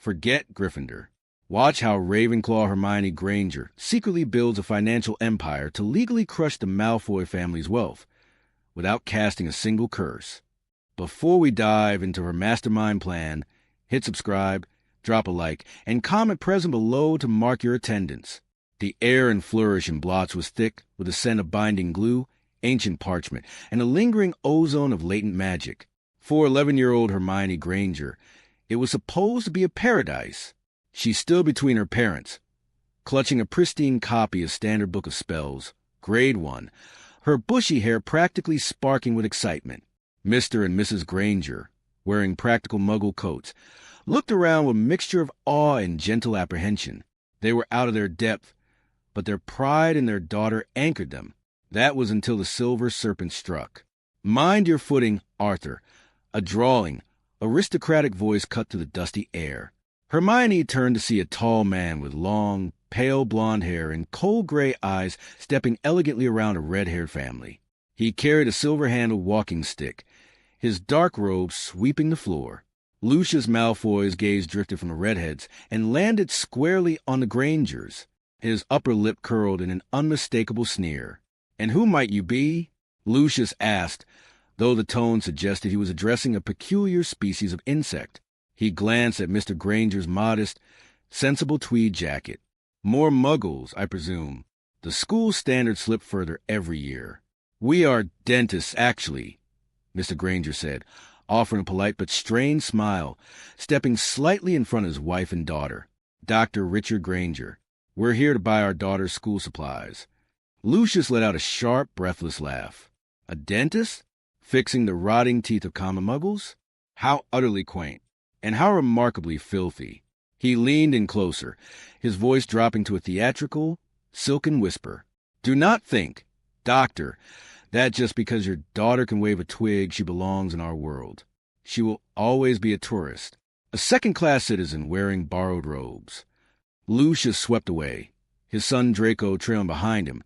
Forget Gryffindor. Watch how Ravenclaw Hermione Granger secretly builds a financial empire to legally crush the Malfoy family's wealth without casting a single curse. Before we dive into her mastermind plan, hit subscribe, drop a like, and comment present below to mark your attendance. The air in Flourish and Blots was thick with a scent of binding glue, ancient parchment, and a lingering ozone of latent magic. For 11-year-old Hermione Granger, it was supposed to be a paradise. She stood between her parents, clutching a pristine copy of Standard Book of Spells, Grade 1, her bushy hair practically sparkling with excitement. Mr. and Mrs. Granger, wearing practical Muggle coats, looked around with a mixture of awe and gentle apprehension. They were out of their depth, but their pride in their daughter anchored them. That was until the silver serpent struck. "Mind your footing, Arthur," a drawling, aristocratic voice cut to the dusty air. Hermione turned to see a tall man with long, pale blonde hair and cold gray eyes stepping elegantly around a red-haired family. He carried a silver-handled walking stick, his dark robe sweeping the floor. Lucius Malfoy's gaze drifted from the redheads and landed squarely on the Grangers. His upper lip curled in an unmistakable sneer. "And who might you be?" Lucius asked, though the tone suggested he was addressing a peculiar species of insect. He glanced at Mr. Granger's modest, sensible tweed jacket. "More Muggles, I presume." The school standard slipped further every year. "We are dentists, actually," Mr. Granger said, offering a polite but strained smile, stepping slightly in front of his wife and daughter. "Dr. Richard Granger. We're here to buy our daughter's school supplies." Lucius let out a sharp, breathless laugh. "A dentist? Fixing the rotting teeth of common Muggles? How utterly quaint, and how remarkably filthy." He leaned in closer, his voice dropping to a theatrical, silken whisper. "Do not think, Doctor, that just because your daughter can wave a twig she belongs in our world. She will always be a tourist, a second-class citizen wearing borrowed robes." Lucius swept away, his son Draco trailing behind him,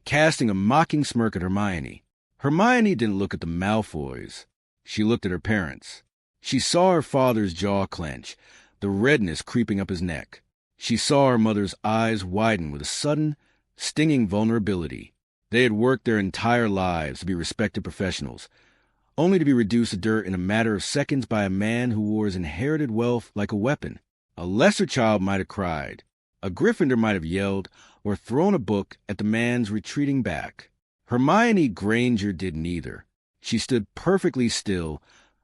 casting a mocking smirk at Hermione. Hermione didn't look at the Malfoys. She looked at her parents. She saw her father's jaw clench, the redness creeping up his neck. She saw her mother's eyes widen with a sudden, stinging vulnerability. They had worked their entire lives to be respected professionals, only to be reduced to dirt in a matter of seconds by a man who wore his inherited wealth like a weapon. A lesser child might have cried. A Gryffindor might have yelled or thrown a book at the man's retreating back. Hermione Granger did neither. She stood perfectly still,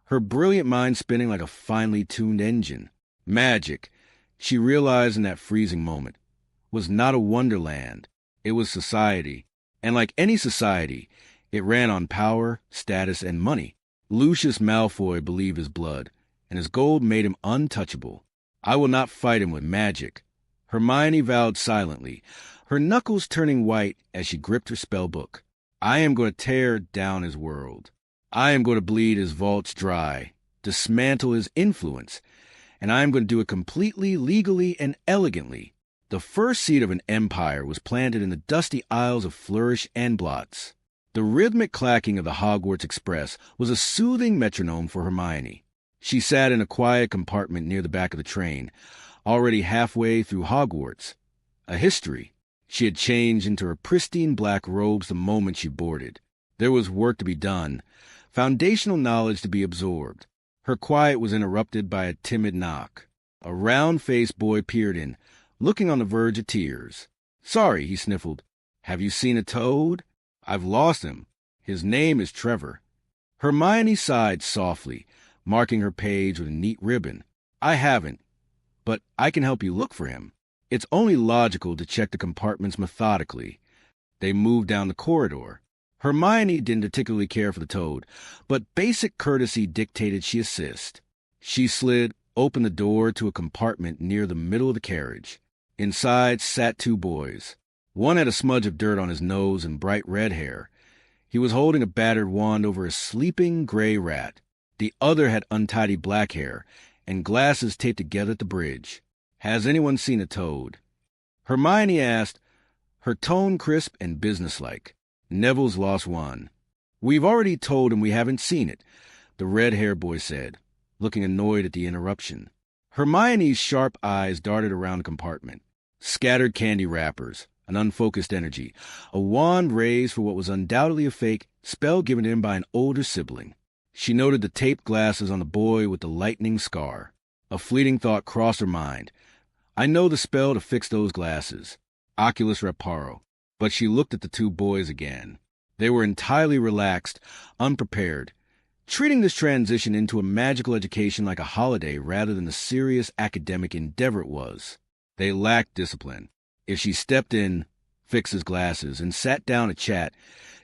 her brilliant mind spinning like a finely tuned engine. Magic, she realized in that freezing moment, was not a wonderland. It was society. And like any society, it ran on power, status, and money. Lucius Malfoy believed his blood, and his gold made him untouchable. "I will not fight him with magic," Hermione vowed silently, her knuckles turning white as she gripped her spell book. "I am going to tear down his world. I am going to bleed his vaults dry, dismantle his influence, and I am going to do it completely, legally, and elegantly." The first seed of an empire was planted in the dusty aisles of Flourish and Blots. The rhythmic clacking of the Hogwarts Express was a soothing metronome for Hermione. She sat in a quiet compartment near the back of the train, already halfway through Hogwarts. A history. She had changed into her pristine black robes the moment she boarded. There was work to be done, foundational knowledge to be absorbed. Her quiet was interrupted by a timid knock. A round-faced boy peered in, looking on the verge of tears. "Sorry," he sniffled. "Have you seen a toad?" "I've lost him. His name is Trevor." Hermione sighed softly, marking her page with a neat ribbon. "I haven't, but I can help you look for him. It's only logical to check the compartments methodically." They moved down the corridor. Hermione didn't particularly care for the toad, but basic courtesy dictated she assist. She slid open the door to a compartment near the middle of the carriage. Inside sat two boys. One had a smudge of dirt on his nose and bright red hair. He was holding a battered wand over a sleeping gray rat. The other had untidy black hair and glasses taped together at the bridge. "Has anyone seen a toad?" Hermione asked, her tone crisp and businesslike. "Neville's lost one." "We've already told him we haven't seen it," the red-haired boy said, looking annoyed at the interruption. Hermione's sharp eyes darted around the compartment. Scattered candy wrappers, an unfocused energy, a wand raised for what was undoubtedly a fake spell given to him by an older sibling. She noted the taped glasses on the boy with the lightning scar. A fleeting thought crossed her mind. I know the spell to fix those glasses. Oculus reparo. But she looked at the two boys again. They were entirely relaxed, unprepared, treating this transition into a magical education like a holiday rather than the serious academic endeavor it was. They lacked discipline. If she stepped in, fixed his glasses, and sat down to chat,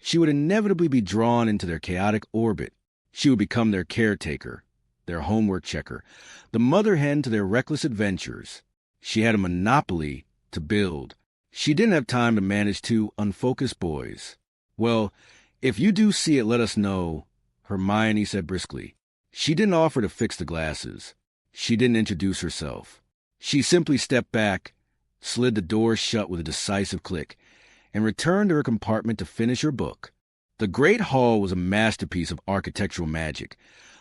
she would inevitably be drawn into their chaotic orbit. She would become their caretaker, their homework checker, the mother hen to their reckless adventures. She had a monopoly to build. She didn't have time to manage two unfocused boys. Well, if you do see it, let us know, Hermione said briskly. She didn't offer to fix the glasses. She didn't introduce herself. She simply stepped back, slid the door shut with a decisive click, and returned to her compartment to finish her book. The Great Hall was a masterpiece of architectural magic,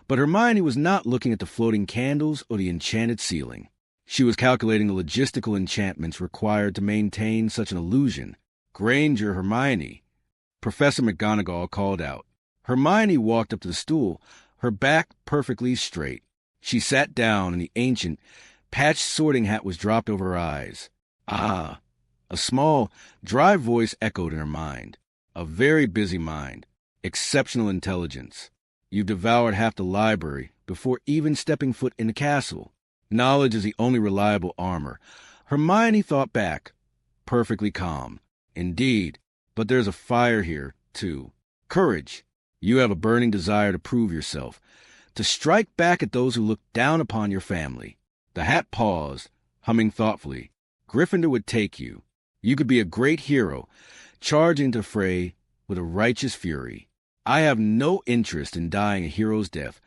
but Hermione was not looking at the floating candles or the enchanted ceiling. She was calculating the logistical enchantments required to maintain such an illusion. Granger, Hermione. Professor McGonagall called out. Hermione walked up to the stool, her back perfectly straight. She sat down, and the ancient, patched sorting hat was dropped over her eyes. Ah! A small, dry voice echoed in her mind. A very busy mind. Exceptional intelligence. You've devoured half the library before even stepping foot in the castle. Knowledge is the only reliable armor. Hermione thought back. Perfectly calm. Indeed, but there's a fire here, too. Courage. You have a burning desire to prove yourself, to strike back at those who look down upon your family. The hat paused, humming thoughtfully. Gryffindor would take you. You could be a great hero, charge into the fray with a righteous fury. I have no interest in dying a hero's death.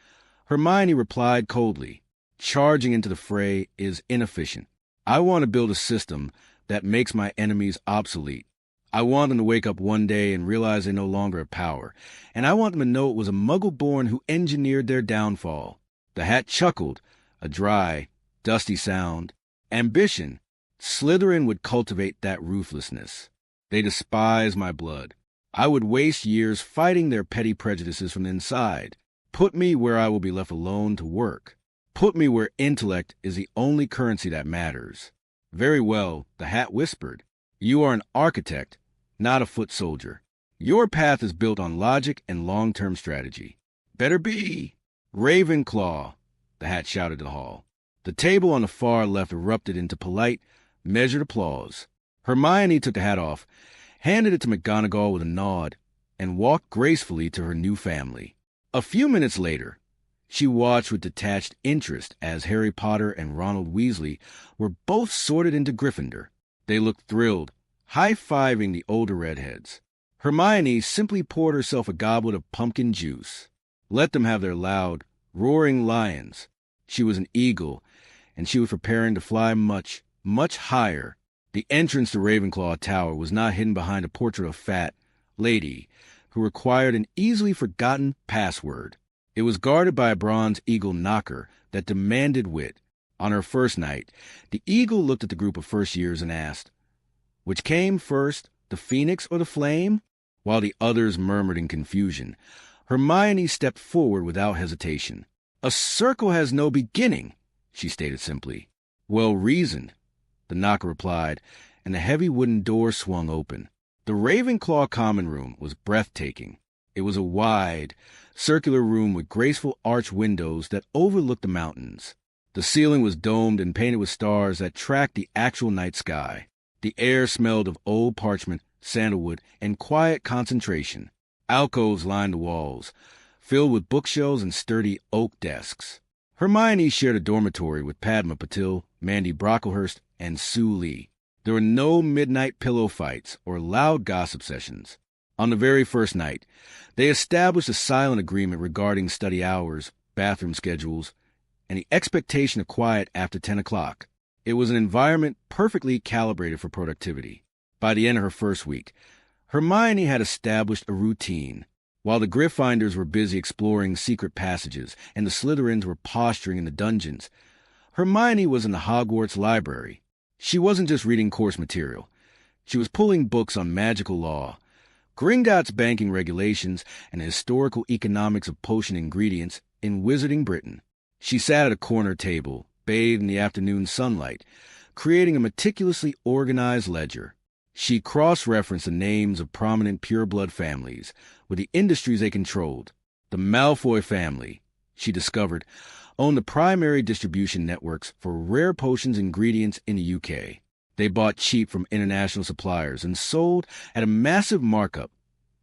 Hermione replied coldly. Charging into the fray is inefficient. I want to build a system that makes my enemies obsolete. I want them to wake up one day and realize they no longer have power, and I want them to know it was a Muggle-born who engineered their downfall. The hat chuckled, a dry, dusty sound. Ambition. Slytherin would cultivate that ruthlessness. They despise my blood. I would waste years fighting their petty prejudices from the inside. Put me where I will be left alone to work. Put me where intellect is the only currency that matters. Very well, the hat whispered. You are an architect, not a foot soldier. Your path is built on logic and long-term strategy. Better be. Ravenclaw, the hat shouted to the hall. The table on the far left erupted into polite, measured applause. Hermione took the hat off, handed it to McGonagall with a nod, and walked gracefully to her new family. A few minutes later, she watched with detached interest as Harry Potter and Ronald Weasley were both sorted into Gryffindor. They looked thrilled, high-fiving the older redheads. Hermione simply poured herself a goblet of pumpkin juice. Let them have their loud, roaring lions. She was an eagle, and she was preparing to fly much, much higher. The entrance to Ravenclaw Tower was not hidden behind a portrait of a fat lady who required an easily forgotten password. It was guarded by a bronze eagle knocker that demanded wit. On her first night, the eagle looked at the group of first-years and asked, which came first, the phoenix or the flame? While the others murmured in confusion, Hermione stepped forward without hesitation. A circle has no beginning, she stated simply. Well reasoned, the knocker replied, and the heavy wooden door swung open. The Ravenclaw common room was breathtaking. It was a wide, circular room with graceful arched windows that overlooked the mountains. The ceiling was domed and painted with stars that tracked the actual night sky. The air smelled of old parchment, sandalwood, and quiet concentration. Alcoves lined the walls, filled with bookshelves and sturdy oak desks. Hermione shared a dormitory with Padma Patil, Mandy Brocklehurst, and Sue Lee. There were no midnight pillow fights or loud gossip sessions. On the very first night, they established a silent agreement regarding study hours, bathroom schedules, and the expectation of quiet after 10 o'clock. It was an environment perfectly calibrated for productivity. By the end of her first week, Hermione had established a routine. While the Gryffindors were busy exploring secret passages and the Slytherins were posturing in the dungeons, Hermione was in the Hogwarts library. She wasn't just reading course material. She was pulling books on magical law, Gringotts banking regulations, and the historical economics of potion ingredients in Wizarding Britain. She sat at a corner table, bathed in the afternoon sunlight, creating a meticulously organized ledger. She cross-referenced the names of prominent pureblood families with the industries they controlled. The Malfoy family, she discovered, owned the primary distribution networks for rare potions ingredients in the UK. They bought cheap from international suppliers and sold at a massive markup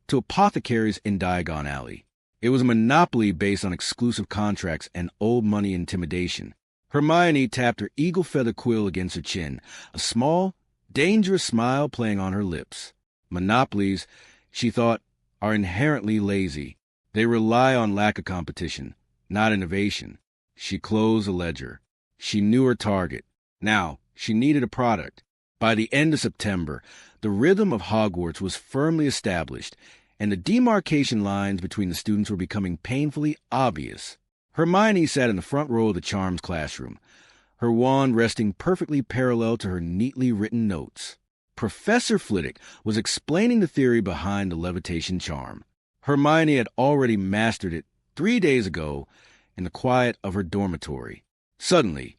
to apothecaries in Diagon Alley. It was a monopoly based on exclusive contracts and old money intimidation. Hermione tapped her eagle feather quill against her chin, a small, dangerous smile playing on her lips. Monopolies, she thought, are inherently lazy. They rely on lack of competition, not innovation. She closed the ledger. She knew her target. Now, she needed a product. By the end of September, the rhythm of Hogwarts was firmly established, and the demarcation lines between the students were becoming painfully obvious. Hermione sat in the front row of the Charms classroom, her wand resting perfectly parallel to her neatly written notes. Professor Flitwick was explaining the theory behind the levitation charm. Hermione had already mastered it 3 days ago in the quiet of her dormitory. Suddenly,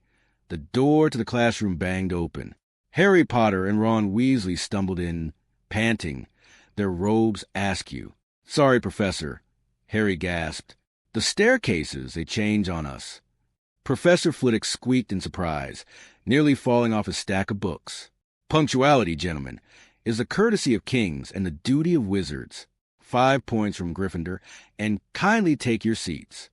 the door to the classroom banged open. Harry Potter and Ron Weasley stumbled in, panting, their robes askew. "Sorry, Professor," Harry gasped. "The staircases, they change on us." Professor Flitwick squeaked in surprise, nearly falling off his stack of books. "Punctuality, gentlemen, is the courtesy of kings and the duty of wizards. 5 points from Gryffindor, and kindly take your seats."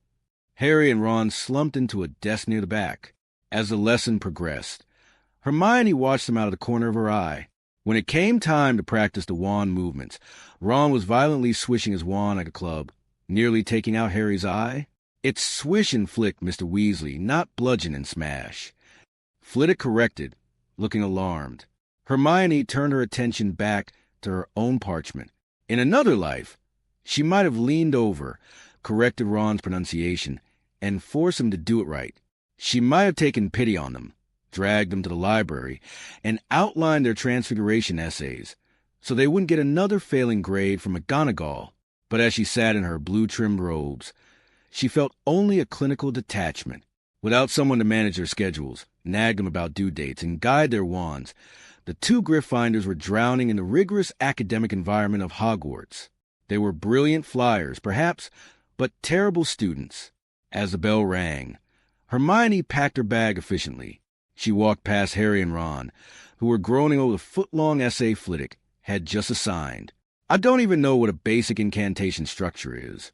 Harry and Ron slumped into a desk near the back. As the lesson progressed, Hermione watched them out of the corner of her eye. When it came time to practice the wand movements, Ron was violently swishing his wand like a club, nearly taking out Harry's eye. "It's swish and flick, Mr. Weasley, not bludgeon and smash." Flitwick corrected, looking alarmed. Hermione turned her attention back to her own parchment. In another life, she might have leaned over, corrected Ron's pronunciation, and forced him to do it right. She might have taken pity on them, dragged them to the library, and outlined their transfiguration essays, so they wouldn't get another failing grade from McGonagall. But as she sat in her blue-trimmed robes, she felt only a clinical detachment. Without someone to manage their schedules, nag them about due dates, and guide their wands, the two Gryffindors were drowning in the rigorous academic environment of Hogwarts. They were brilliant flyers, perhaps, but terrible students. As the bell rang, Hermione packed her bag efficiently. She walked past Harry and Ron, who were groaning over the foot-long essay Flitwick had just assigned. "I don't even know what a basic incantation structure is,"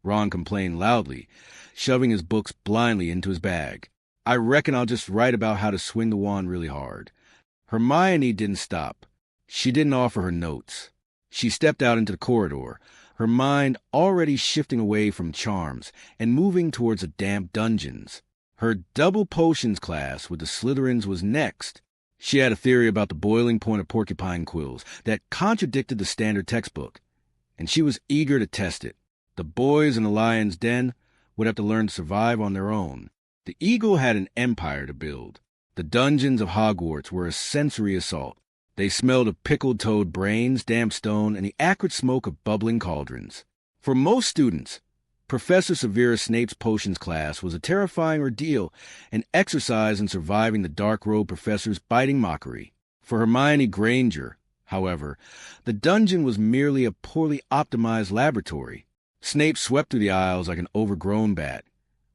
Ron complained loudly, shoving his books blindly into his bag. "I reckon I'll just write about how to swing the wand really hard." Hermione didn't stop. She didn't offer her notes. She stepped out into the corridor, her mind already shifting away from charms and moving towards the damp dungeons. Her double potions class with the Slytherins was next. She had a theory about the boiling point of porcupine quills that contradicted the standard textbook, and she was eager to test it. The boys in the lion's den would have to learn to survive on their own. The eagle had an empire to build. The dungeons of Hogwarts were a sensory assault. They smelled of pickled toad brains, damp stone, and the acrid smoke of bubbling cauldrons. For most students, Professor Severus Snape's potions class was a terrifying ordeal, an exercise in surviving the dark-robed professor's biting mockery. For Hermione Granger, however, the dungeon was merely a poorly optimized laboratory. Snape swept through the aisles like an overgrown bat,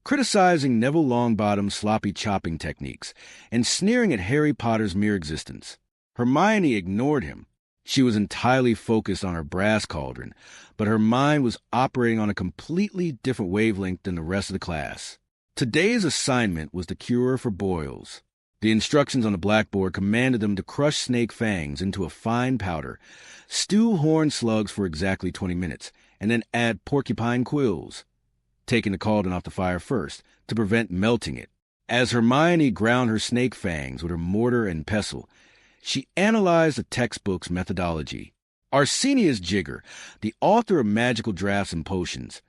criticizing Neville Longbottom's sloppy chopping techniques and sneering at Harry Potter's mere existence. Hermione ignored him. She was entirely focused on her brass cauldron, but her mind was operating on a completely different wavelength than the rest of the class. Today's assignment was the cure for boils. The instructions on the blackboard commanded them to crush snake fangs into a fine powder, stew horned slugs for exactly 20 minutes, and then add porcupine quills, taking the cauldron off the fire first to prevent melting it. As Hermione ground her snake fangs with her mortar and pestle, she analyzed the textbook's methodology. Arsenius Jigger, the author of Magical Drafts and Potions,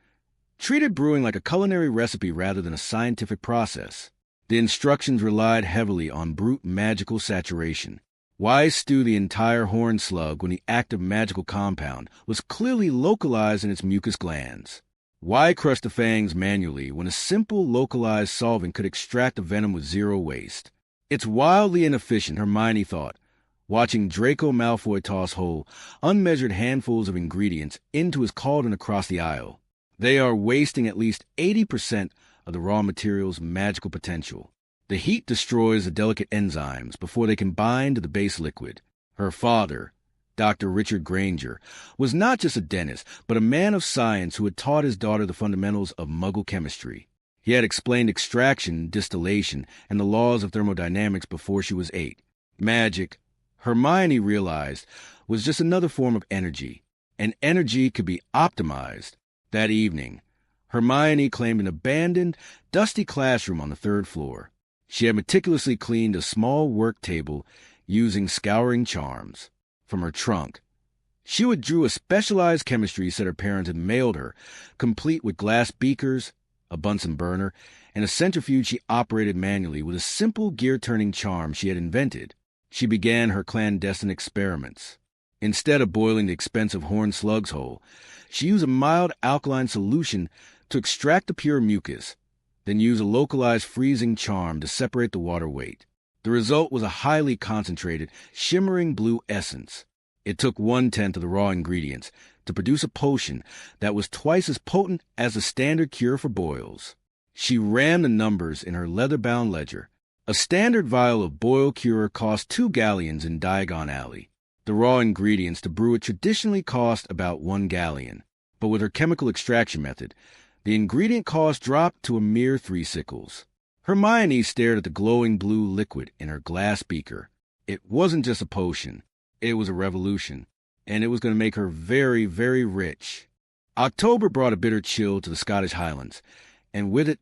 treated brewing like a culinary recipe rather than a scientific process. The instructions relied heavily on brute magical saturation. Why stew the entire horned slug when the active magical compound was clearly localized in its mucous glands? Why crush the fangs manually when a simple localized solvent could extract the venom with zero waste? It's wildly inefficient, Hermione thought, watching Draco Malfoy toss whole, unmeasured handfuls of ingredients into his cauldron across the aisle. They are wasting at least 80% of the raw material's magical potential. The heat destroys the delicate enzymes before they can bind to the base liquid. Her father, Dr. Richard Granger, was not just a dentist, but a man of science who had taught his daughter the fundamentals of Muggle chemistry. He had explained extraction, distillation, and the laws of thermodynamics before she was 8. Magic, Hermione realized, was just another form of energy, and energy could be optimized. That evening, Hermione claimed an abandoned, dusty classroom on the 3rd floor. She had meticulously cleaned a small work table using scouring charms. From her trunk, she withdrew a specialized chemistry set her parents had mailed her, complete with glass beakers, a Bunsen burner, and a centrifuge she operated manually with a simple gear-turning charm she had invented. She began her clandestine experiments. Instead of boiling the expensive horned slugs whole, she used a mild alkaline solution to extract the pure mucus, then used a localized freezing charm to separate the water weight. The result was a highly concentrated, shimmering blue essence. It took 1/10 of the raw ingredients to produce a potion that was twice as potent as the standard cure for boils. She ran the numbers in her leather-bound ledger. A standard vial of boil cure cost 2 galleons in Diagon Alley. The raw ingredients to brew it traditionally cost about 1 galleon, but with her chemical extraction method, the ingredient cost dropped to a mere 3 sickles. Hermione stared at the glowing blue liquid in her glass beaker. It wasn't just a potion. It was a revolution, and it was going to make her very, very rich. October brought a bitter chill to the Scottish Highlands, and with it,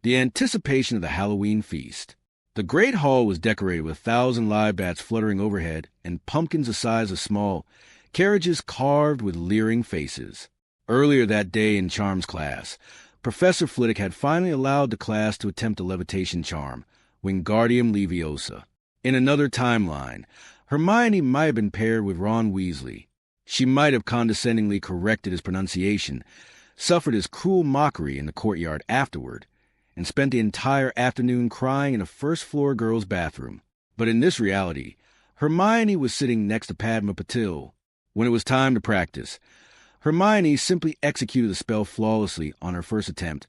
the anticipation of the Halloween feast. The great hall was decorated with 1,000 live bats fluttering overhead and pumpkins the size of small carriages carved with leering faces. Earlier that day in charms class, Professor Flitwick had finally allowed the class to attempt a levitation charm, Wingardium Leviosa. In another timeline, Hermione might have been paired with Ron Weasley. She might have condescendingly corrected his pronunciation, suffered his cruel mockery in the courtyard afterward, and spent the entire afternoon crying in a first-floor girls' bathroom. But in this reality, Hermione was sitting next to Padma Patil. When it was time to practice, Hermione simply executed the spell flawlessly on her first attempt,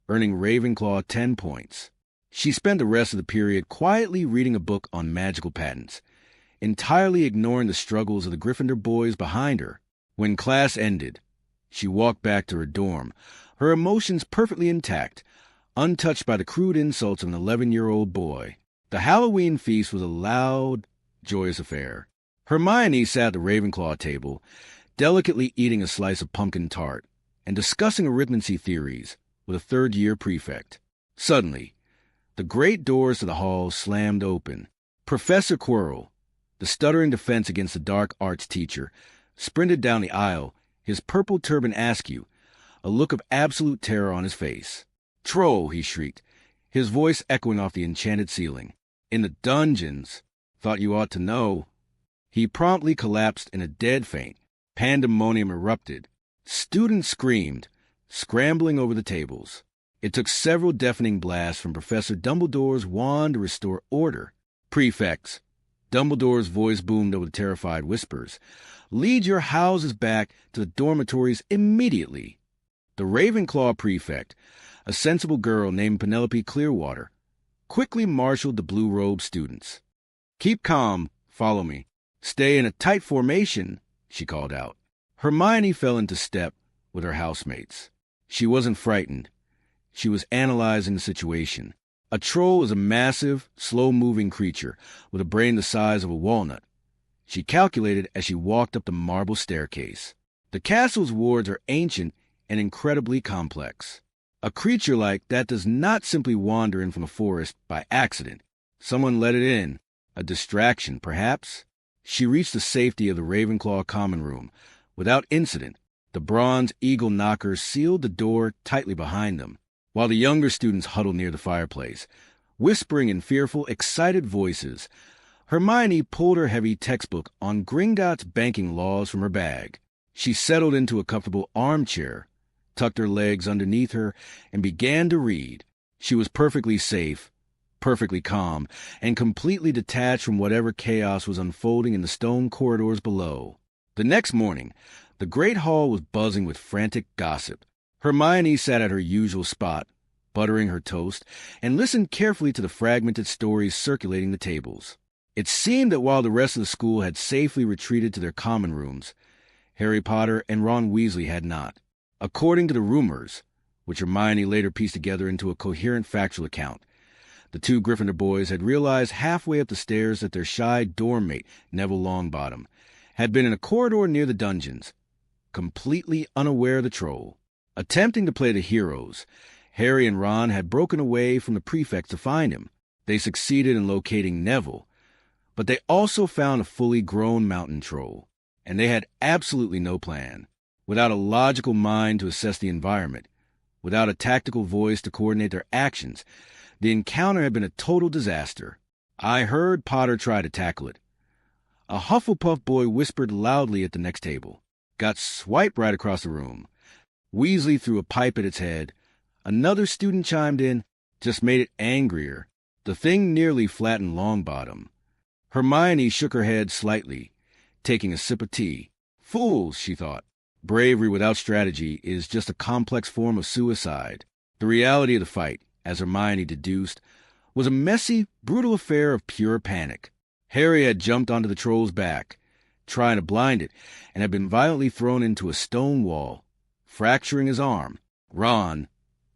earning Ravenclaw 10 points. She spent the rest of the period quietly reading a book on magical patents, entirely ignoring the struggles of the Gryffindor boys behind her. When class ended, she walked back to her dorm, her emotions perfectly intact, untouched by the crude insults of an 11-year-old boy. The Halloween feast was a loud, joyous affair. Hermione sat at the Ravenclaw table, delicately eating a slice of pumpkin tart and discussing arithmancy theories with a third-year prefect. Suddenly, the great doors to the hall slammed open. Professor Quirrell, the stuttering defense against the dark arts teacher, sprinted down the aisle, his purple turban askew, a look of absolute terror on his face. "Troll!" he shrieked, his voice echoing off the enchanted ceiling. "In the dungeons. Thought you ought to know." He promptly collapsed in a dead faint. Pandemonium erupted. Students screamed, scrambling over the tables. It took several deafening blasts from Professor Dumbledore's wand to restore order. "Prefects," Dumbledore's voice boomed over the terrified whispers, "lead your houses back to the dormitories immediately." The Ravenclaw prefect, a sensible girl named Penelope Clearwater, quickly marshaled the blue-robed students. "Keep calm. Follow me. Stay in a tight formation," she called out. Hermione fell into step with her housemates. She wasn't frightened. She was analyzing the situation. A troll is a massive, slow-moving creature with a brain the size of a walnut. She calculated as she walked up the marble staircase. The castle's wards are ancient and incredibly complex. A creature like that does not simply wander in from a forest by accident. Someone let it in. A distraction, perhaps? She reached the safety of the Ravenclaw common room. Without incident, the bronze eagle knockers sealed the door tightly behind them, while the younger students huddled near the fireplace, Whispering in fearful, excited voices, Hermione pulled her heavy textbook on Gringotts banking laws from her bag. She settled into a comfortable armchair, tucked her legs underneath her, and began to read. She was perfectly safe, perfectly calm, and completely detached from whatever chaos was unfolding in the stone corridors below. The next morning, the great hall was buzzing with frantic gossip. Hermione sat at her usual spot, buttering her toast, and listened carefully to the fragmented stories circulating the tables. It seemed that while the rest of the school had safely retreated to their common rooms, Harry Potter and Ron Weasley had not. According to the rumors, which Hermione later pieced together into a coherent factual account, the two Gryffindor boys had realized halfway up the stairs that their shy dorm mate, Neville Longbottom, had been in a corridor near the dungeons, completely unaware of the troll. Attempting to play the heroes, Harry and Ron had broken away from the prefects to find him. They succeeded in locating Neville, but they also found a fully grown mountain troll, and they had absolutely no plan. Without a logical mind to assess the environment, without a tactical voice to coordinate their actions, the encounter had been a total disaster. I heard Potter try to tackle it. A Hufflepuff boy whispered loudly at the next table. Got swiped right across the room. Weasley threw a pipe at its head. Another student chimed in, just made it angrier. The thing nearly flattened Longbottom. Hermione shook her head slightly, taking a sip of tea. Fools, she thought. Bravery without strategy is just a complex form of suicide. The reality of the fight, as Hermione deduced, was a messy, brutal affair of pure panic. Harry had jumped onto the troll's back, trying to blind it, and had been violently thrown into a stone wall, fracturing his arm. Ron,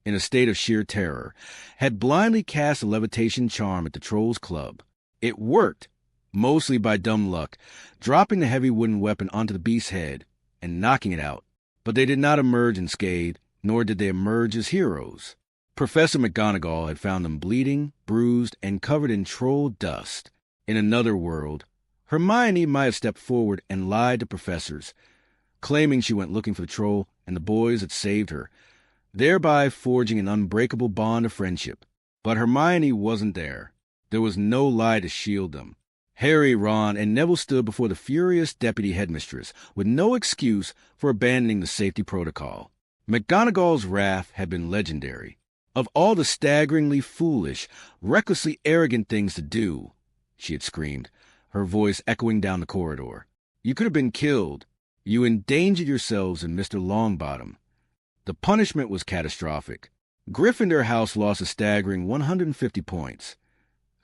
in a state of sheer terror, had blindly cast a levitation charm at the troll's club. It worked, mostly by dumb luck, dropping the heavy wooden weapon onto the beast's head and knocking it out. But they did not emerge unscathed, nor did they emerge as heroes. Professor McGonagall had found them bleeding, bruised, and covered in troll dust. In another world, Hermione might have stepped forward and lied to professors, claiming she went looking for the troll and the boys had saved her, thereby forging an unbreakable bond of friendship. But Hermione wasn't there. There was no lie to shield them. Harry, Ron, and Neville stood before the furious deputy headmistress with no excuse for abandoning the safety protocol. McGonagall's wrath had been legendary. Of all the staggeringly foolish, recklessly arrogant things to do, she had screamed, her voice echoing down the corridor. You could have been killed. You endangered yourselves and Mr. Longbottom. The punishment was catastrophic. Gryffindor House lost a staggering 150 points.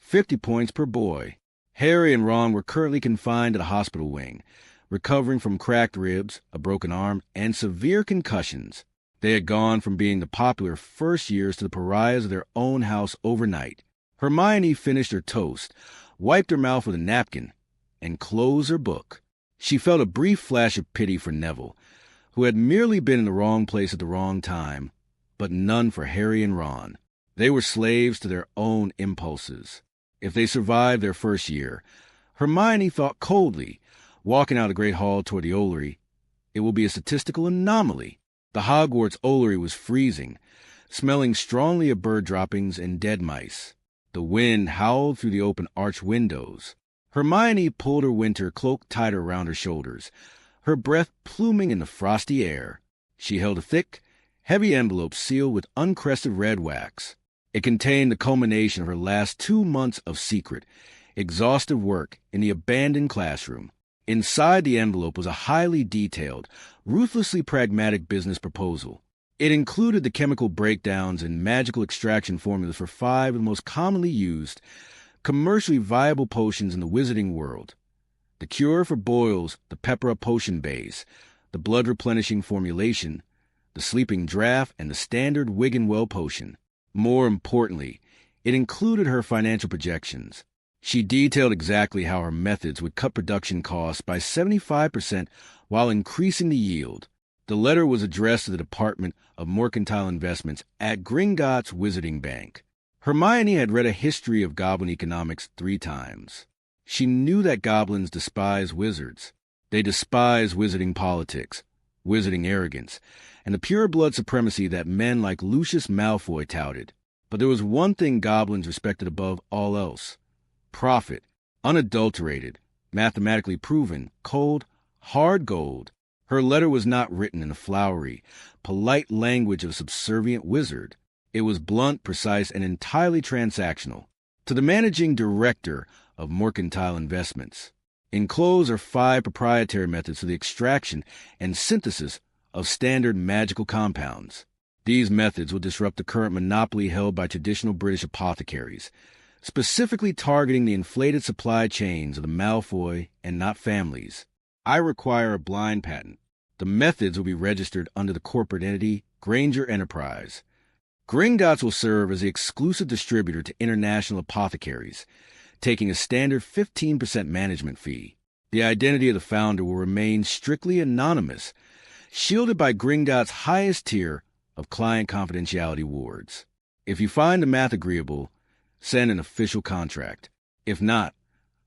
50 points per boy. Harry and Ron were currently confined to the hospital wing, recovering from cracked ribs, a broken arm, and severe concussions. They had gone from being the popular first years to the pariahs of their own house overnight. Hermione finished her toast, wiped her mouth with a napkin, and closed her book. She felt a brief flash of pity for Neville, who had merely been in the wrong place at the wrong time, but none for Harry and Ron. They were slaves to their own impulses. If they survived their first year, Hermione thought coldly, walking out of the Great Hall toward the Ollery, it will be a statistical anomaly. The Hogwarts Ollery was freezing, smelling strongly of bird droppings and dead mice. The wind howled through the open arch windows. Hermione pulled her winter cloak tighter around her shoulders, her breath pluming in the frosty air. She held a thick, heavy envelope sealed with uncrested red wax. It contained the culmination of her last 2 months of secret, exhaustive work in the abandoned classroom. Inside the envelope was a highly detailed, ruthlessly pragmatic business proposal. It included the chemical breakdowns and magical extraction formulas for 5 of the most commonly used, commercially viable potions in the wizarding world. The cure for boils, the pepper potion base, the blood-replenishing formulation, the sleeping draught, and the standard Wig-and-Well potion. More importantly, it included her financial projections. She detailed exactly how her methods would cut production costs by 75% while increasing the yield. The letter was addressed to the Department of Mercantile Investments at Gringotts Wizarding Bank. Hermione had read a history of goblin economics 3 times. She knew that goblins despise wizards. They despise wizarding politics, wizarding arrogance, and the pure-blood supremacy that men like Lucius Malfoy touted. But there was one thing goblins respected above all else: profit, unadulterated, mathematically proven, cold, hard gold. Her letter was not written in the flowery, polite language of a subservient wizard. It was blunt, precise, and entirely transactional. To the managing director of mercantile investments, enclosed are 5 proprietary methods for the extraction and synthesis of standard magical compounds. These methods will disrupt the current monopoly held by traditional British apothecaries, specifically targeting the inflated supply chains of the Malfoy and not families. I require a blind patent. The methods will be registered under the corporate entity Granger Enterprise. Gringotts will serve as the exclusive distributor to international apothecaries, taking a standard 15% management fee. The identity of the founder will remain strictly anonymous, shielded by Gringotts' highest tier of client confidentiality wards. If you find the math agreeable, send an official contract. If not,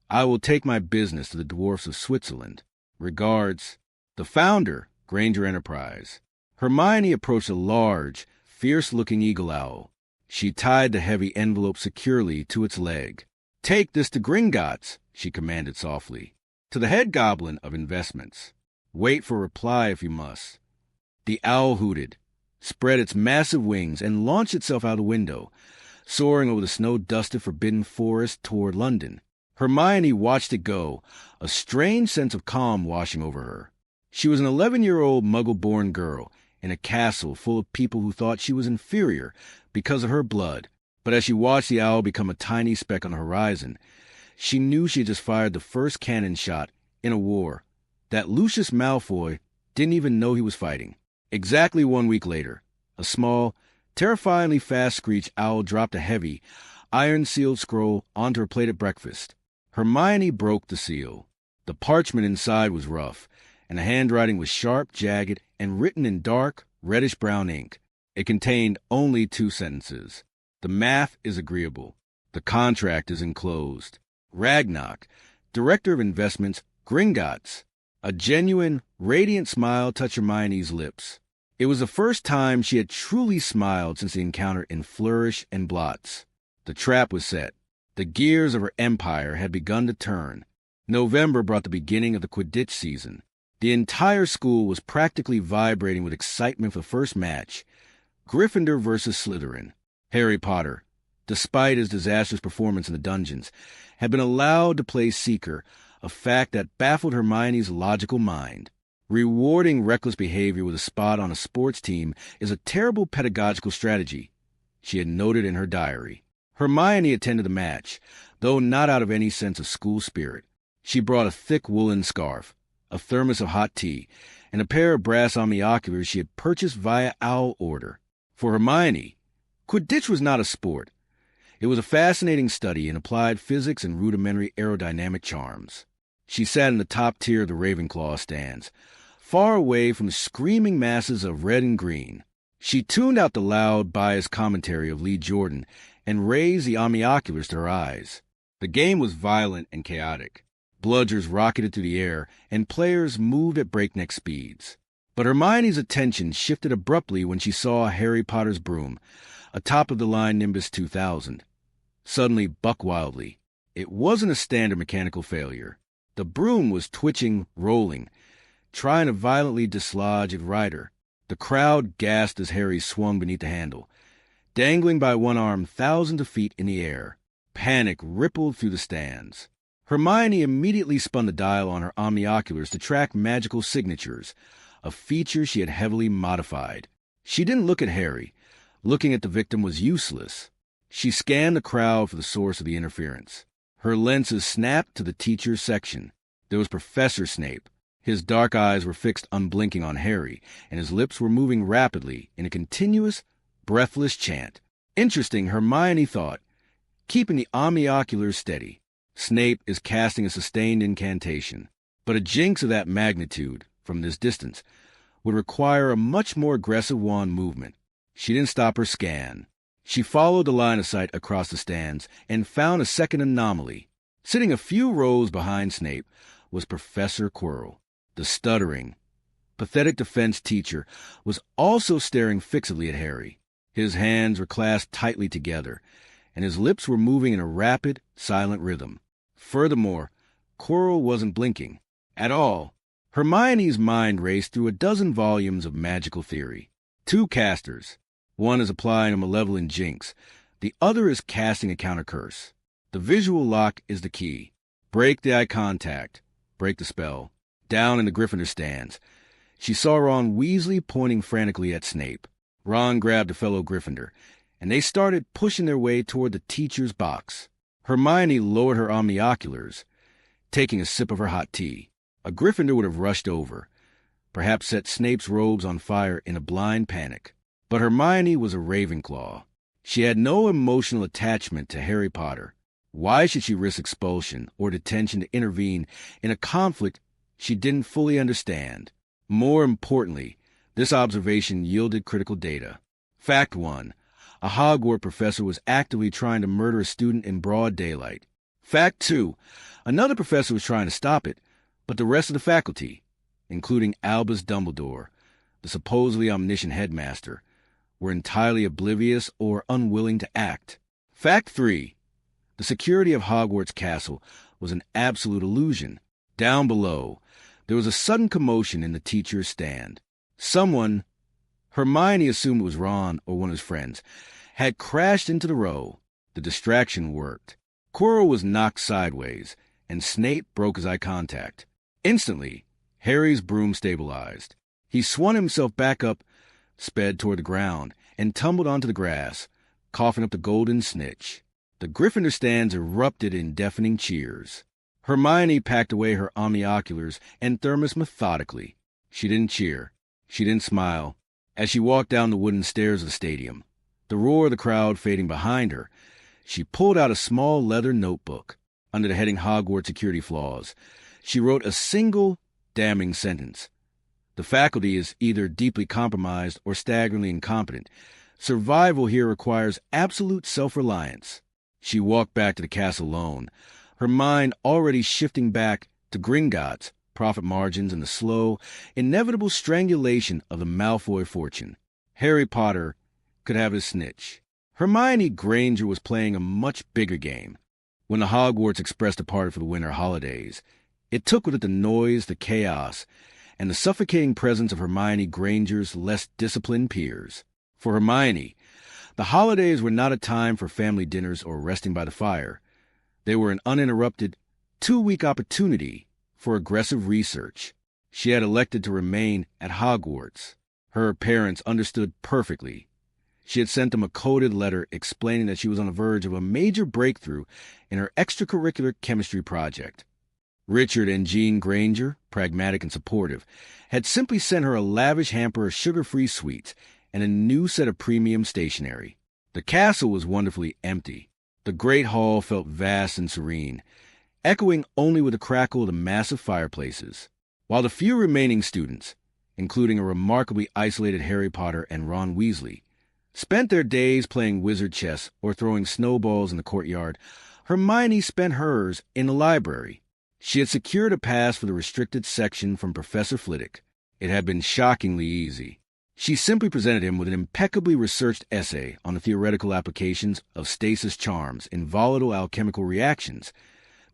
I will take my business to the dwarfs of Switzerland. Regards, the founder, Granger Enterprise. Hermione approached a large, fierce-looking eagle owl. She tied the heavy envelope securely to its leg. "Take this to Gringotts," she commanded softly. "To the head goblin of investments. Wait for a reply if you must." The owl hooted, spread its massive wings, and launched itself out the window, soaring over the snow-dusted forbidden forest toward London. Hermione watched it go, a strange sense of calm washing over her. She was an 11-year-old Muggle-born girl in a castle full of people who thought she was inferior because of her blood. But as she watched the owl become a tiny speck on the horizon, she knew she had just fired the first cannon shot in a war that Lucius Malfoy didn't even know he was fighting. Exactly 1 week later, a small, terrifyingly fast screech owl dropped a heavy, iron-sealed scroll onto her plate at breakfast. Hermione broke the seal. The parchment inside was rough, and the handwriting was sharp, jagged, and written in dark, reddish-brown ink. It contained only 2 sentences. The math is agreeable. The contract is enclosed. Ragnarok, Director of Investments, Gringotts. A genuine, radiant smile touched Hermione's lips. It was the first time she had truly smiled since the encounter in Flourish and Blots. The trap was set. The gears of her empire had begun to turn. November brought the beginning of the Quidditch season. The entire school was practically vibrating with excitement for the first match, Gryffindor versus Slytherin. Harry Potter, despite his disastrous performance in the dungeons, had been allowed to play Seeker, a fact that baffled Hermione's logical mind. Rewarding reckless behavior with a spot on a sports team is a terrible pedagogical strategy, she had noted in her diary. Hermione attended the match, though not out of any sense of school spirit. She brought a thick woolen scarf, a thermos of hot tea, and a pair of brass omnioculars she had purchased via owl order. For Hermione, Quidditch was not a sport. It was a fascinating study in applied physics and rudimentary aerodynamic charms. She sat in the top tier of the Ravenclaw stands, far away from the screaming masses of red and green. She tuned out the loud, biased commentary of Lee Jordan and raised the omnioculars to her eyes. The game was violent and chaotic. Bludgers rocketed through the air, and players moved at breakneck speeds. But Hermione's attention shifted abruptly when she saw Harry Potter's broom, a top-of-the-line Nimbus 2000, suddenly buck wildly. It wasn't a standard mechanical failure. The broom was twitching, rolling, trying to violently dislodge its rider. The crowd gasped as Harry swung beneath the handle, dangling by one arm thousands of feet in the air. Panic rippled through the stands. Hermione immediately spun the dial on her omnioculars to track magical signatures, a feature she had heavily modified. She didn't look at Harry. Looking at the victim was useless. She scanned the crowd for the source of the interference. Her lenses snapped to the teacher's section. There was Professor Snape. His dark eyes were fixed unblinking on Harry, and his lips were moving rapidly in a continuous, breathless chant. Interesting, Hermione thought, keeping the omnioculars steady. Snape is casting a sustained incantation, but a jinx of that magnitude, from this distance, would require a much more aggressive wand movement. She didn't stop her scan. She followed the line of sight across the stands and found a second anomaly. Sitting a few rows behind Snape was Professor Quirrell. The stuttering, pathetic defense teacher was also staring fixedly at Harry. His hands were clasped tightly together, and his lips were moving in a rapid, silent rhythm. Furthermore, Quirrell wasn't blinking at all. Hermione's mind raced through a dozen volumes of magical theory. 2 casters. One is applying a malevolent jinx. The other is casting a counter curse. The visual lock is the key. Break the eye contact. Break the spell. Down in the Gryffindor stands, she saw Ron Weasley pointing frantically at Snape. Ron grabbed a fellow Gryffindor, and they started pushing their way toward the teacher's box. Hermione lowered her omnioculars, taking a sip of her hot tea. A Gryffindor would have rushed over, perhaps set Snape's robes on fire in a blind panic. But Hermione was a Ravenclaw. She had no emotional attachment to Harry Potter. Why should she risk expulsion or detention to intervene in a conflict she didn't fully understand? More importantly, this observation yielded critical data. Fact 1. A Hogwarts professor was actively trying to murder a student in broad daylight. Fact 2. Another professor was trying to stop it, but the rest of the faculty, including Albus Dumbledore, the supposedly omniscient headmaster, were entirely oblivious or unwilling to act. Fact 3. The security of Hogwarts Castle was an absolute illusion. Down below, there was a sudden commotion in the teacher's stand. Someone, Hermione assumed it was Ron or one of his friends, had crashed into the row. The distraction worked. Quirrell was knocked sideways, and Snape broke his eye contact. Instantly, Harry's broom stabilized. He swung himself back up, sped toward the ground, and tumbled onto the grass, coughing up the golden snitch. The Gryffindor stands erupted in deafening cheers. Hermione packed away her omnioculars and thermos methodically. She didn't cheer. She didn't smile. As she walked down the wooden stairs of the stadium, the roar of the crowd fading behind her, she pulled out a small leather notebook. Under the heading Hogwarts Security Flaws, she wrote a single damning sentence. The faculty is either deeply compromised or staggeringly incompetent. Survival here requires absolute self-reliance. She walked back to the castle alone, her mind already shifting back to Gringotts, profit margins, and the slow, inevitable strangulation of the Malfoy fortune. Harry Potter could have his snitch. Hermione Granger was playing a much bigger game. When the Hogwarts Express departed for the winter holidays, it took with it the noise, the chaos, and the suffocating presence of Hermione Granger's less disciplined peers. For Hermione, the holidays were not a time for family dinners or resting by the fire. They were an uninterrupted 2-week opportunity for aggressive research. She had elected to remain at Hogwarts. Her parents understood perfectly. She had sent them a coded letter explaining that she was on the verge of a major breakthrough in her extracurricular chemistry project. Richard and Jean Granger, pragmatic and supportive, had simply sent her a lavish hamper of sugar-free sweets and a new set of premium stationery. The castle was wonderfully empty. The great hall felt vast and serene, echoing only with the crackle of the massive fireplaces, while the few remaining students, including a remarkably isolated Harry Potter and Ron Weasley, spent their days playing wizard chess or throwing snowballs in the courtyard. Hermione spent hers in the library. She had secured a pass for the restricted section from Professor Flitwick. It had been shockingly easy. She simply presented him with an impeccably researched essay on the theoretical applications of stasis charms in volatile alchemical reactions,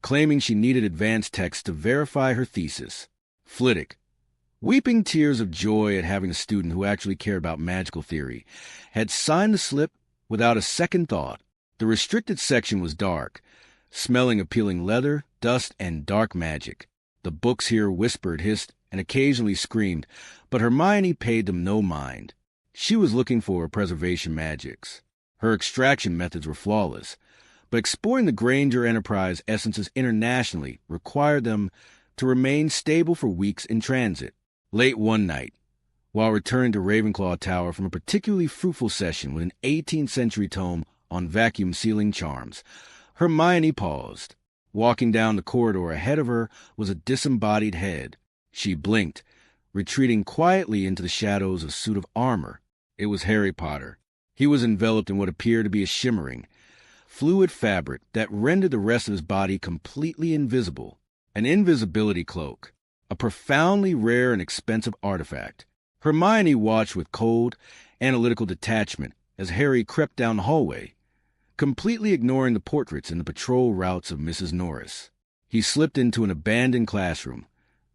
claiming she needed advanced text to verify her thesis. Flitwick, weeping tears of joy at having a student who actually cared about magical theory, had signed the slip without a second thought. The restricted section was dark, smelling of peeling leather, dust, and dark magic. The books here whispered, hissed, and occasionally screamed, but Hermione paid them no mind. She was looking for preservation magics. Her extraction methods were flawless, but exploring the Granger Enterprise essences internationally required them to remain stable for weeks in transit. Late one night, while returning to Ravenclaw Tower from a particularly fruitful session with an 18th century tome on vacuum sealing charms, Hermione paused. Walking down the corridor ahead of her was a disembodied head. She blinked, retreating quietly into the shadows of a suit of armor. It was Harry Potter. He was enveloped in what appeared to be a shimmering, fluid fabric that rendered the rest of his body completely invisible. An invisibility cloak, a profoundly rare and expensive artifact. Hermione watched with cold, analytical detachment as Harry crept down the hallway, completely ignoring the portraits and the patrol routes of Mrs. Norris. He slipped into an abandoned classroom,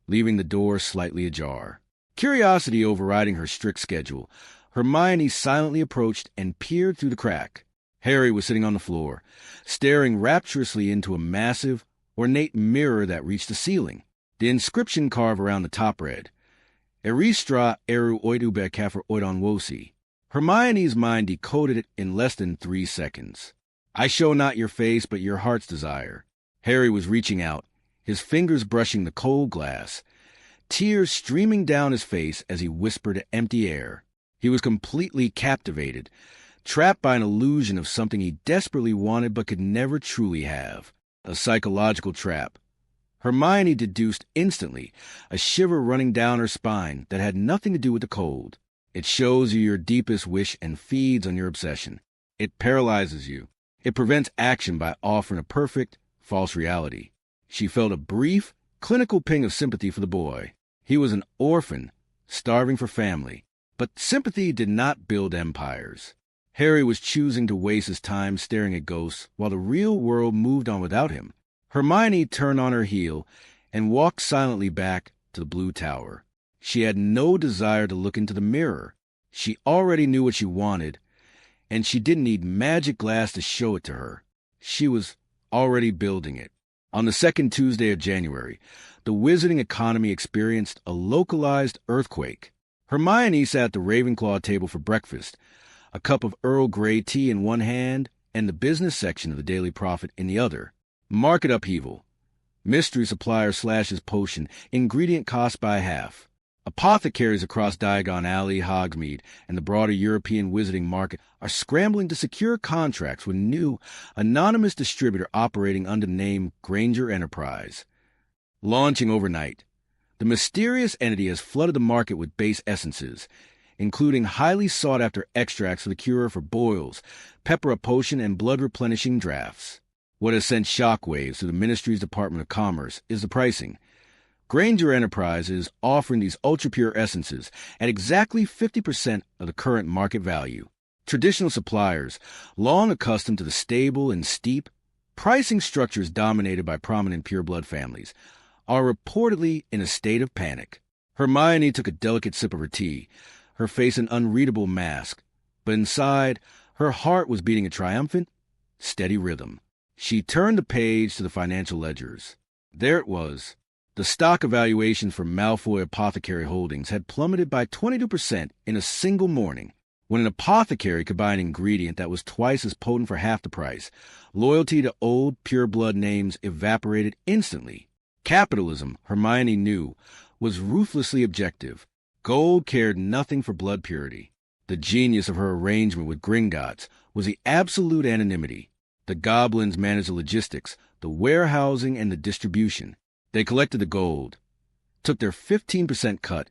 leaving the door slightly ajar. Curiosity overriding her strict schedule, Hermione silently approached and peered through the crack. Harry was sitting on the floor, staring rapturously into a massive, ornate mirror that reached the ceiling. The inscription carved around the top read, Eristra eru oidube kafer oidon wosi. Hermione's mind decoded it in less than 3 seconds. I show not your face, but your heart's desire. Harry was reaching out, his fingers brushing the cold glass, tears streaming down his face as he whispered to empty air. He was completely captivated, trapped by an illusion of something he desperately wanted but could never truly have. A psychological trap. Hermione deduced instantly, a shiver running down her spine that had nothing to do with the cold. It shows you your deepest wish and feeds on your obsession. It paralyzes you. It prevents action by offering a perfect, false reality. She felt a brief, clinical ping of sympathy for the boy. He was an orphan, starving for family. But sympathy did not build empires. Harry was choosing to waste his time staring at ghosts while the real world moved on without him. Hermione turned on her heel and walked silently back to the Blue Tower. She had no desire to look into the mirror. She already knew what she wanted, and she didn't need magic glass to show it to her. She was already building it. On the second Tuesday of January, the wizarding economy experienced a localized earthquake. Hermione sat at the Ravenclaw table for breakfast, a cup of Earl Grey tea in one hand and the business section of the Daily Prophet in the other. Market upheaval. Mystery supplier slashes potion, ingredient cost by half. Apothecaries across Diagon Alley, Hogsmeade, and the broader European wizarding market are scrambling to secure contracts with new, anonymous distributor operating under the name Granger Enterprise. Launching overnight, the mysterious entity has flooded the market with base essences, including highly sought-after extracts for the cure for boils, pepper a potion, and blood-replenishing drafts. What has sent shockwaves through the Ministry's Department of Commerce is the pricing. Granger Enterprise is offering these ultra-pure essences at exactly 50% of the current market value. Traditional suppliers, long accustomed to the stable and steep, pricing structures dominated by prominent pureblood families, are reportedly in a state of panic. Hermione took a delicate sip of her tea, her face an unreadable mask, but inside, her heart was beating a triumphant, steady rhythm. She turned the page to the financial ledgers. There it was. The stock evaluation for Malfoy Apothecary Holdings had plummeted by 22% in a single morning. When an apothecary could buy an ingredient that was twice as potent for half the price, loyalty to old pureblood names evaporated instantly. Capitalism, Hermione knew, was ruthlessly objective. Gold cared nothing for blood purity. The genius of her arrangement with Gringotts was the absolute anonymity. The goblins managed the logistics, the warehousing, and the distribution. They collected the gold, took their 15% cut,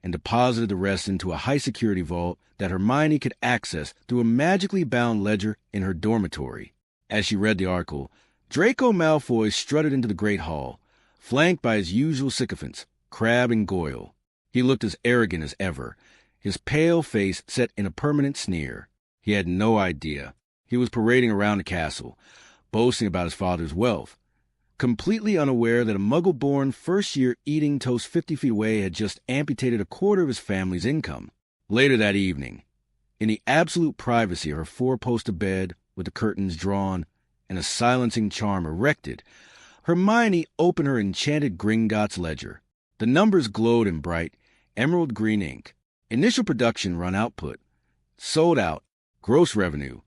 and deposited the rest into a high-security vault that Hermione could access through a magically bound ledger in her dormitory. As she read the article, Draco Malfoy strutted into the Great Hall, flanked by his usual sycophants, Crabbe and Goyle. He looked as arrogant as ever, his pale face set in a permanent sneer. He had no idea. He was parading around the castle, boasting about his father's wealth, completely unaware that a Muggle-born first-year eating toast 50 feet away had just amputated a quarter of his family's income. Later that evening, in the absolute privacy of her four-poster bed with the curtains drawn and a silencing charm erected, Hermione opened her enchanted Gringotts ledger. The numbers glowed in bright, emerald green ink. Initial production run output. Sold out. Gross revenue.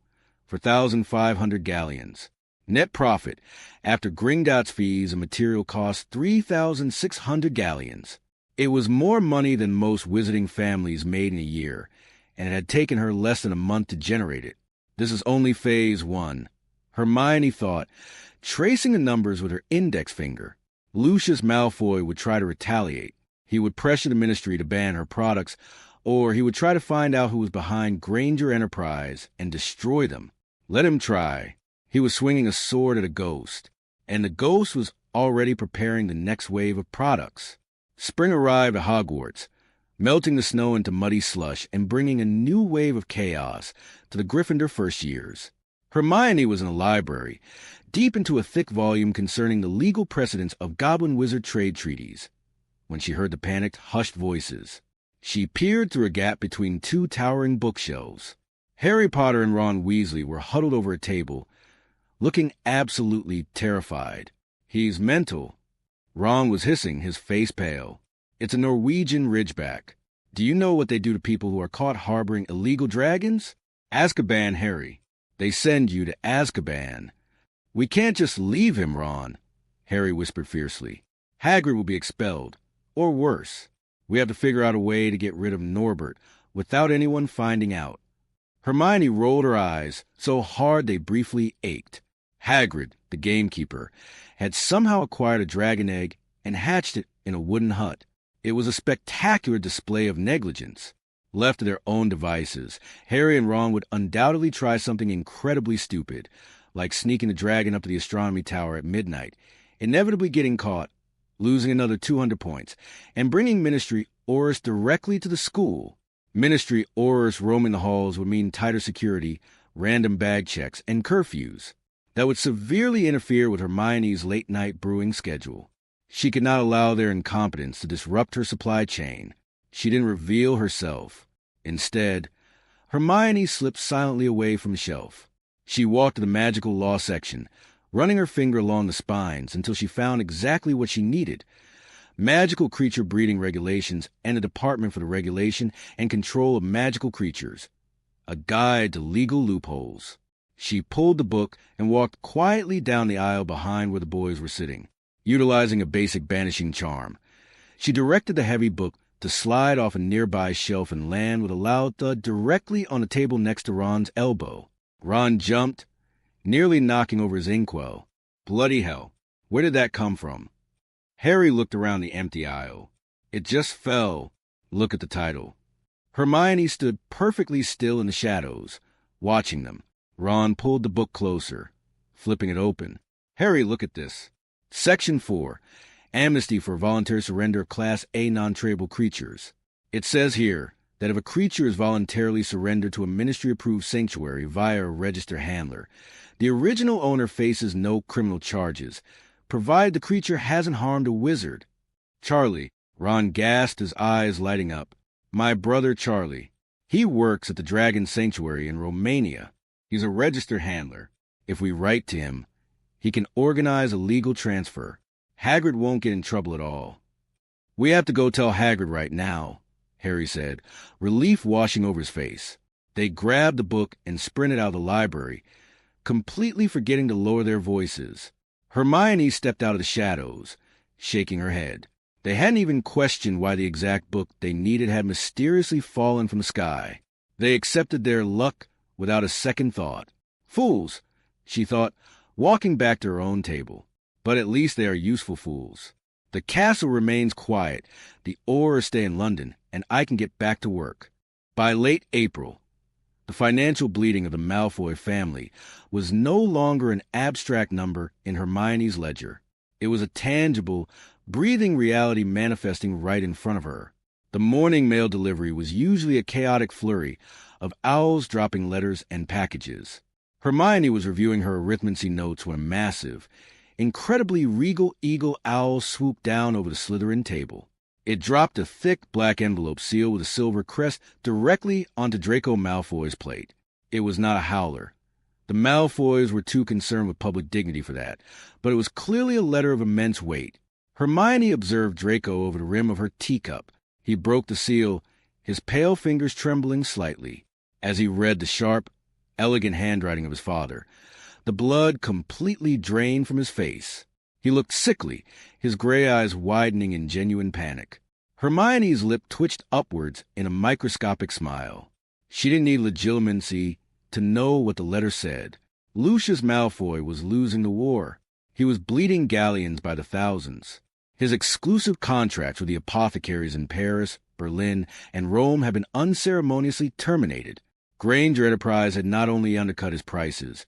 4,500 galleons. Net profit, after Gringotts fees and material costs, 3,600 galleons. It was more money than most wizarding families made in a year, and it had taken her less than a month to generate it. This is only phase 1. Hermione thought, tracing the numbers with her index finger. Lucius Malfoy would try to retaliate. He would pressure the ministry to ban her products, or he would try to find out who was behind Granger Enterprise and destroy them. Let him try. He was swinging a sword at a ghost, and the ghost was already preparing the next wave of products. Spring arrived at Hogwarts, melting the snow into muddy slush and bringing a new wave of chaos to the Gryffindor first years. Hermione was in the library, deep into a thick volume concerning the legal precedents of goblin-wizard trade treaties, when she heard the panicked, hushed voices. She peered through a gap between two towering bookshelves. Harry Potter and Ron Weasley were huddled over a table, looking absolutely terrified. "He's mental." Ron was hissing, his face pale. "It's a Norwegian ridgeback. Do you know what they do to people who are caught harboring illegal dragons? Azkaban, Harry. They send you to Azkaban." "We can't just leave him, Ron," Harry whispered fiercely. "Hagrid will be expelled, or worse. We have to figure out a way to get rid of Norbert without anyone finding out." Hermione rolled her eyes so hard they briefly ached. Hagrid, the gamekeeper, had somehow acquired a dragon egg and hatched it in a wooden hut. It was a spectacular display of negligence. Left to their own devices, Harry and Ron would undoubtedly try something incredibly stupid, like sneaking the dragon up to the astronomy tower at midnight, inevitably getting caught, losing another 200 points, and bringing Ministry Aurors directly to the school. Ministry Aurors roaming the halls would mean tighter security, random bag checks, and curfews that would severely interfere with Hermione's late-night brewing schedule. She could not allow their incompetence to disrupt her supply chain. She didn't reveal herself. Instead, Hermione slipped silently away from the shelf. She walked to the magical law section, running her finger along the spines until she found exactly what she needed: magical creature breeding regulations and a department for the regulation and control of magical creatures. A guide to legal loopholes. She pulled the book and walked quietly down the aisle behind where the boys were sitting, utilizing a basic banishing charm. She directed the heavy book to slide off a nearby shelf and land with a loud thud directly on the table next to Ron's elbow. Ron jumped, nearly knocking over his inkwell. Bloody hell, where did that come from? Harry looked around the empty aisle. It just fell. Look at the title. Hermione stood perfectly still in the shadows, watching them. Ron pulled the book closer, flipping it open. "Harry, look at this. Section 4, Amnesty for Voluntary Surrender of Class A Non-Tradable Creatures. It says here that if a creature is voluntarily surrendered to a ministry-approved sanctuary via a registered handler, the original owner faces no criminal charges, provided the creature hasn't harmed a wizard." "Charlie," Ron gasped, his eyes lighting up. "My brother Charlie. He works at the Dragon Sanctuary in Romania. He's a registered handler. If we write to him, he can organize a legal transfer. Hagrid won't get in trouble at all." "We have to go tell Hagrid right now," Harry said, relief washing over his face. They grabbed the book and sprinted out of the library, completely forgetting to lower their voices. Hermione stepped out of the shadows, shaking her head. They hadn't even questioned why the exact book they needed had mysteriously fallen from the sky. They accepted their luck without a second thought. Fools, she thought, walking back to her own table. But at least they are useful fools. The castle remains quiet, the Aurors stay in London, and I can get back to work. By late April, the financial bleeding of the Malfoy family was no longer an abstract number in Hermione's ledger. It was a tangible, breathing reality manifesting right in front of her. The morning mail delivery was usually a chaotic flurry of owls dropping letters and packages. Hermione was reviewing her arithmancy notes when a massive, incredibly regal eagle owl swooped down over the Slytherin table. It dropped a thick black envelope sealed with a silver crest directly onto Draco Malfoy's plate. It was not a howler. The Malfoys were too concerned with public dignity for that, but it was clearly a letter of immense weight. Hermione observed Draco over the rim of her teacup. He broke the seal, his pale fingers trembling slightly, as he read the sharp, elegant handwriting of his father. The blood completely drained from his face. He looked sickly, his gray eyes widening in genuine panic. Hermione's lip twitched upwards in a microscopic smile. She didn't need legitimacy to know what the letter said. Lucius Malfoy was losing the war. He was bleeding galleons by the thousands. His exclusive contracts with the apothecaries in Paris, Berlin, and Rome had been unceremoniously terminated. Granger Enterprise had not only undercut his prices,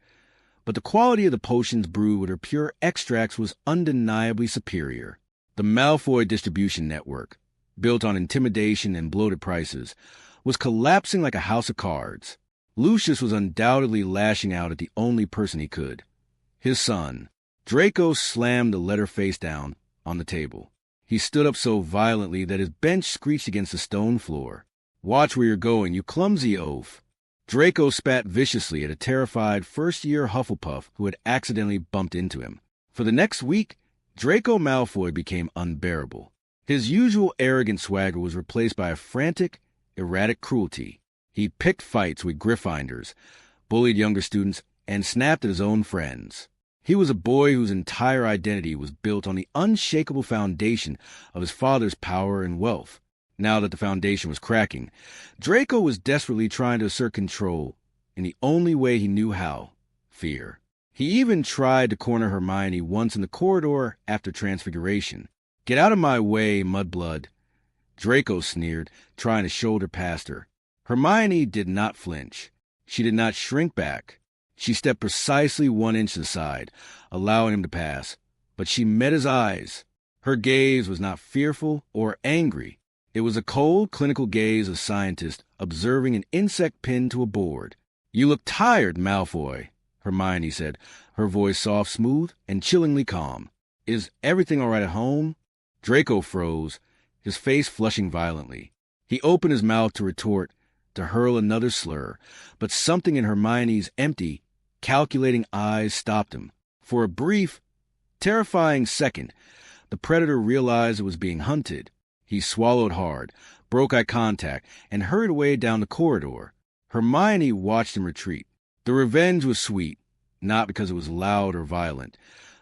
but the quality of the potions brewed with her pure extracts was undeniably superior. The Malfoy distribution network, built on intimidation and bloated prices, was collapsing like a house of cards. Lucius was undoubtedly lashing out at the only person he could, his son. Draco slammed the letter face down on the table. He stood up so violently that his bench screeched against the stone floor. "Watch where you're going, you clumsy oaf." Draco spat viciously at a terrified first-year Hufflepuff who had accidentally bumped into him. For the next week, Draco Malfoy became unbearable. His usual arrogant swagger was replaced by a frantic, erratic cruelty. He picked fights with Gryffindors, bullied younger students, and snapped at his own friends. He was a boy whose entire identity was built on the unshakable foundation of his father's power and wealth. Now that the foundation was cracking, Draco was desperately trying to assert control in the only way he knew how: fear. He even tried to corner Hermione once in the corridor after Transfiguration. "Get out of my way, mudblood," Draco sneered, trying to shoulder past her. Hermione did not flinch. She did not shrink back. She stepped precisely 1 inch to the side, allowing him to pass. But she met his eyes. Her gaze was not fearful or angry. It was a cold, clinical gaze of a scientist observing an insect pinned to a board. "You look tired, Malfoy," Hermione said, her voice soft, smooth, and chillingly calm. "Is everything all right at home?" Draco froze, his face flushing violently. He opened his mouth to retort, to hurl another slur, but something in Hermione's empty, calculating eyes stopped him. For a brief, terrifying second, the predator realized it was being hunted. He swallowed hard, broke eye contact, and hurried away down the corridor. Hermione watched him retreat. The revenge was sweet, not because it was loud or violent,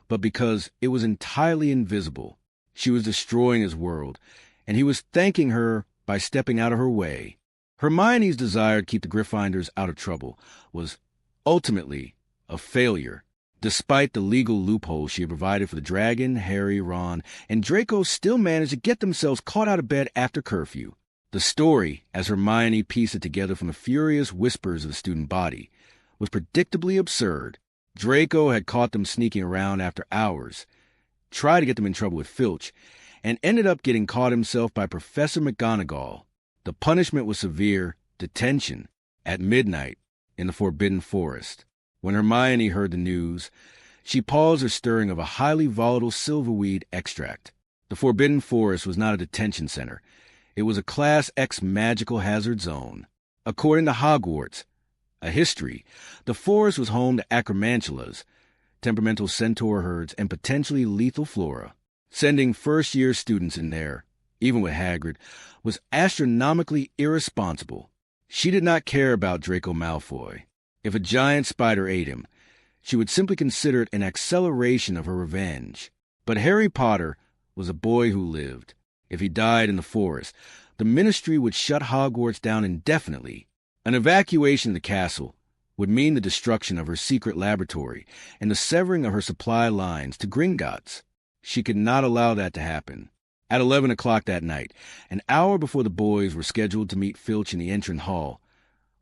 but because it was entirely invisible. She was destroying his world, and he was thanking her by stepping out of her way. Hermione's desire to keep the Gryffindors out of trouble was ultimately a failure. Despite the legal loopholes she had provided for the dragon, Harry, Ron, and Draco still managed to get themselves caught out of bed after curfew. The story, as Hermione pieced it together from the furious whispers of the student body, was predictably absurd. Draco had caught them sneaking around after hours, tried to get them in trouble with Filch, and ended up getting caught himself by Professor McGonagall. The punishment was severe: detention at midnight in the Forbidden Forest. When Hermione heard the news, she paused her stirring of a highly volatile silverweed extract. The Forbidden Forest was not a detention center. It was a Class X magical hazard zone. According to Hogwarts, a history, the forest was home to acromantulas, temperamental centaur herds, and potentially lethal flora. Sending first-year students in there, even with Hagrid, was astronomically irresponsible. She did not care about Draco Malfoy. If a giant spider ate him, she would simply consider it an acceleration of her revenge. But Harry Potter was a boy who lived. If he died in the forest, the Ministry would shut Hogwarts down indefinitely. An evacuation of the castle would mean the destruction of her secret laboratory and the severing of her supply lines to Gringotts. She could not allow that to happen. At 11 o'clock that night, an hour before the boys were scheduled to meet Filch in the entrance hall,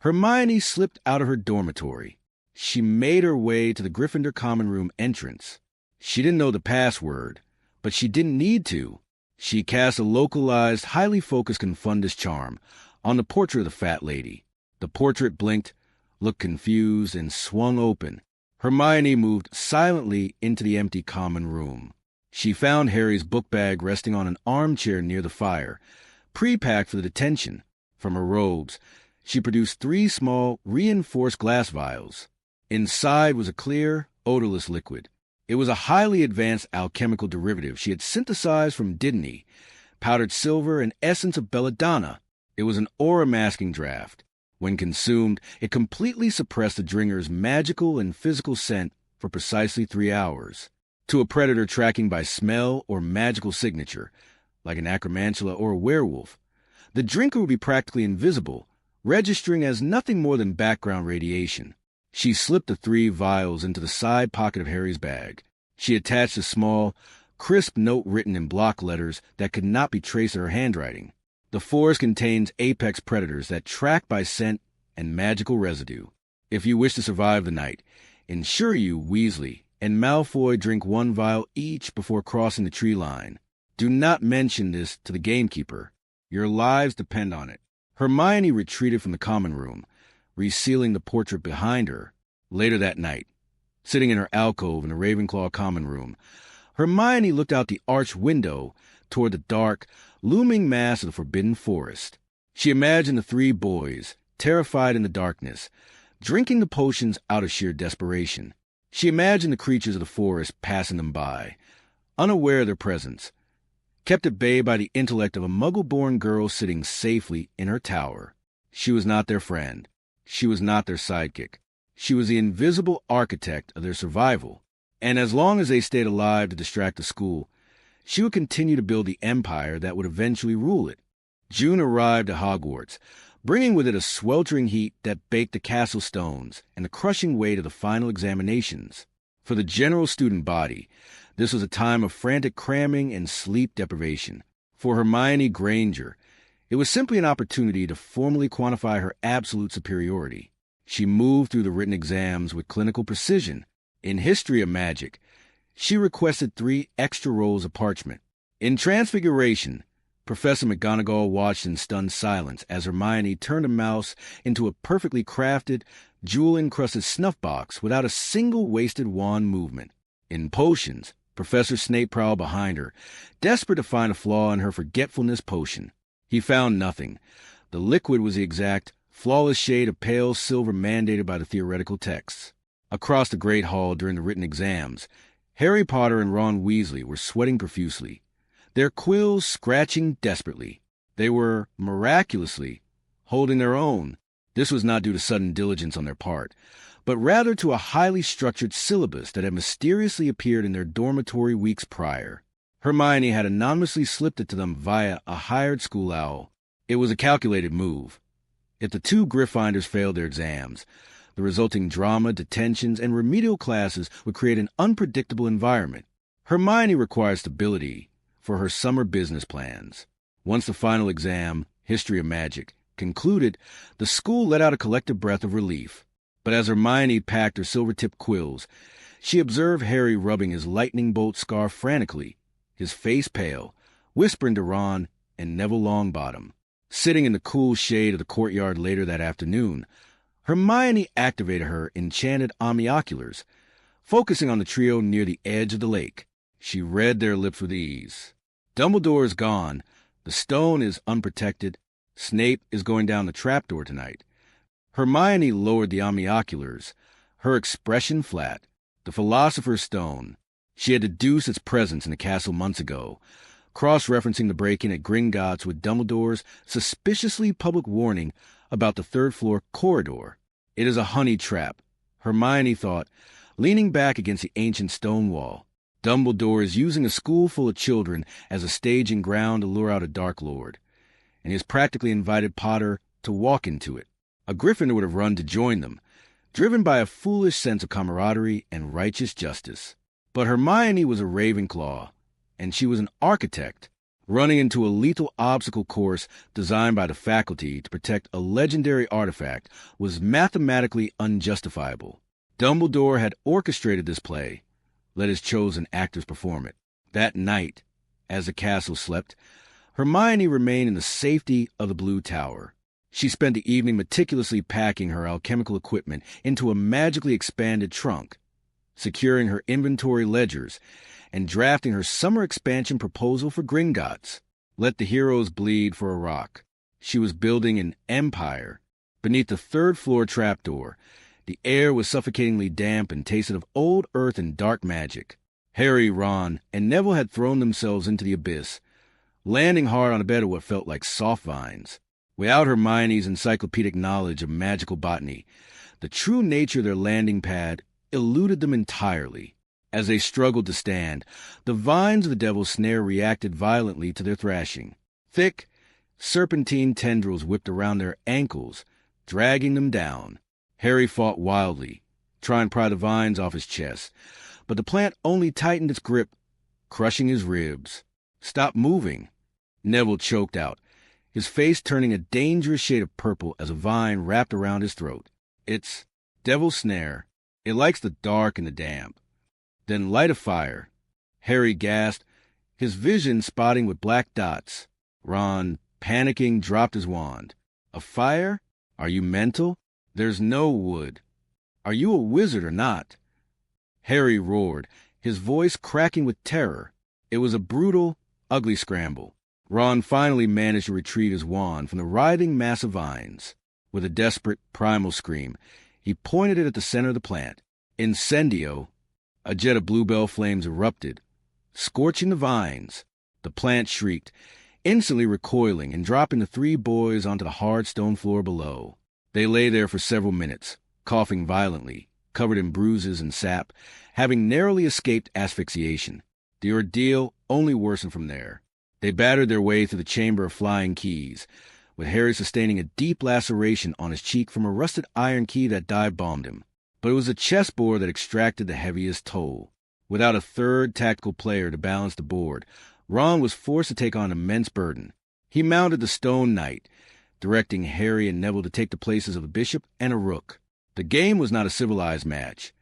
Hermione slipped out of her dormitory. She made her way to the Gryffindor common room entrance. She didn't know the password, but she didn't need to. She cast a localized, highly focused Confundus charm on the portrait of the fat lady. The portrait blinked, looked confused, and swung open. Hermione moved silently into the empty common room. She found Harry's book bag resting on an armchair near the fire, pre-packed for the detention. From her robes, she produced 3 small, reinforced glass vials. Inside was a clear, odorless liquid. It was a highly advanced alchemical derivative she had synthesized from Dynasty, powdered silver, and essence of belladonna. It was an aura-masking draft. When consumed, it completely suppressed the drinker's magical and physical scent for precisely 3 hours. To a predator tracking by smell or magical signature, like an acromantula or a werewolf, the drinker would be practically invisible, registering as nothing more than background radiation. She slipped the 3 vials into the side pocket of Harry's bag. She attached a small, crisp note written in block letters that could not be traced in her handwriting. The forest contains apex predators that track by scent and magical residue. If you wish to survive the night, ensure you, Weasley, and Malfoy drink 1 vial each before crossing the tree line. Do not mention this to the gamekeeper. Your lives depend on it. Hermione retreated from the common room, resealing the portrait behind her. Later that night, sitting in her alcove in the Ravenclaw common room, Hermione looked out the arched window toward the dark, looming mass of the Forbidden Forest. She imagined the three boys, terrified in the darkness, drinking the potions out of sheer desperation. She imagined the creatures of the forest passing them by, unaware of their presence, kept at bay by the intellect of a Muggle-born girl sitting safely in her tower. She was not their friend. She was not their sidekick. She was the invisible architect of their survival. And as long as they stayed alive to distract the school, she would continue to build the empire that would eventually rule it. June arrived at Hogwarts, bringing with it a sweltering heat that baked the castle stones and the crushing weight of the final examinations. For the general student body, this was a time of frantic cramming and sleep deprivation. For Hermione Granger, it was simply an opportunity to formally quantify her absolute superiority. She moved through the written exams with clinical precision. In history of magic, she requested 3 extra rolls of parchment. In Transfiguration, Professor McGonagall watched in stunned silence as Hermione turned a mouse into a perfectly crafted, jewel-encrusted snuff box without a single wasted wand movement. In Potions, Professor Snape prowled behind her, desperate to find a flaw in her forgetfulness potion. He found nothing. The liquid was the exact, flawless shade of pale silver mandated by the theoretical texts. Across the Great Hall during the written exams, Harry Potter and Ron Weasley were sweating profusely, their quills scratching desperately. They were, miraculously, holding their own. This was not due to sudden diligence on their part, but rather to a highly structured syllabus that had mysteriously appeared in their dormitory weeks prior. Hermione had anonymously slipped it to them via a hired school owl. It was a calculated move. If the 2 Gryffindors failed their exams, the resulting drama, detentions, and remedial classes would create an unpredictable environment. Hermione required stability for her summer business plans. Once the final exam, History of Magic, concluded, the school let out a collective breath of relief. But as Hermione packed her silver-tipped quills, she observed Harry rubbing his lightning bolt scarf frantically, his face pale, whispering to Ron and Neville Longbottom. Sitting in the cool shade of the courtyard later that afternoon, Hermione activated her enchanted omnioculars, focusing on the trio near the edge of the lake. She read their lips with ease. Dumbledore is gone. The stone is unprotected. Snape is going down the trapdoor tonight. Hermione lowered the omnioculars, her expression flat. The Philosopher's Stone. She had deduced its presence in the castle months ago, cross-referencing the break-in at Gringotts with Dumbledore's suspiciously public warning about the third-floor corridor. It is a honey trap, Hermione thought, leaning back against the ancient stone wall. Dumbledore is using a school full of children as a staging ground to lure out a Dark Lord, and he has practically invited Potter to walk into it. A Gryffindor would have run to join them, driven by a foolish sense of camaraderie and righteous justice. But Hermione was a Ravenclaw, and she was an architect, running into a lethal obstacle course designed by the faculty to protect a legendary artifact was mathematically unjustifiable. Dumbledore had orchestrated this play, let his chosen actors perform it. That night, as the castle slept, Hermione remained in the safety of the Blue Tower. She spent the evening meticulously packing her alchemical equipment into a magically expanded trunk, securing her inventory ledgers, and drafting her summer expansion proposal for Gringotts. Let the heroes bleed for a rock. She was building an empire. Beneath the third-floor trapdoor, the air was suffocatingly damp and tasted of old earth and dark magic. Harry, Ron, and Neville had thrown themselves into the abyss, landing hard on a bed of what felt like soft vines. Without Hermione's encyclopedic knowledge of magical botany, the true nature of their landing pad eluded them entirely. As they struggled to stand, the vines of the devil's snare reacted violently to their thrashing. Thick, serpentine tendrils whipped around their ankles, dragging them down. Harry fought wildly, trying to pry the vines off his chest, but the plant only tightened its grip, crushing his ribs. "Stop moving," Neville choked out, his face turning a dangerous shade of purple as a vine wrapped around his throat. "It's devil's snare. It likes the dark and the damp." "Then light a fire," Harry gasped, his vision spotting with black dots. Ron panicking, dropped his wand. A fire? Are you mental? There's no wood. Are you a wizard or not? Harry roared, his voice cracking with terror. It was a brutal, ugly scramble. Ron finally managed to retrieve his wand from the writhing mass of vines. With a desperate, primal scream, he pointed it at the center of the plant. Incendio! A jet of bluebell flames erupted, scorching the vines. The plant shrieked, instantly recoiling and dropping the three boys onto the hard stone floor below. They lay there for several minutes, coughing violently, covered in bruises and sap, having narrowly escaped asphyxiation. The ordeal only worsened from there. They battered their way through the chamber of flying keys, with Harry sustaining a deep laceration on his cheek from a rusted iron key that dive-bombed him. But it was the chessboard that extracted the heaviest toll. Without a third tactical player to balance the board, Ron was forced to take on an immense burden. He mounted the Stone Knight, directing Harry and Neville to take the places of a bishop and a rook. The game was not a civilized match.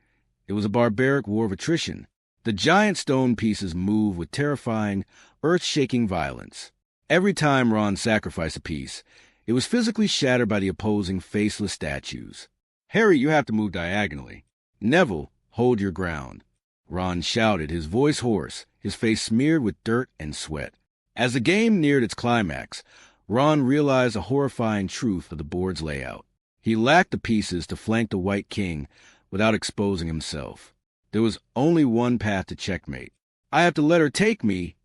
It was a barbaric war of attrition. The giant stone pieces moved with terrifying, earth-shaking violence. Every time Ron sacrificed a piece, it was physically shattered by the opposing faceless statues. Harry, you have to move diagonally. Neville, hold your ground. Ron shouted, his voice hoarse, his face smeared with dirt and sweat. As the game neared its climax, Ron realized the horrifying truth of the board's layout. He lacked the pieces to flank the White King without exposing himself. There was only one path to checkmate. I have to let her take me,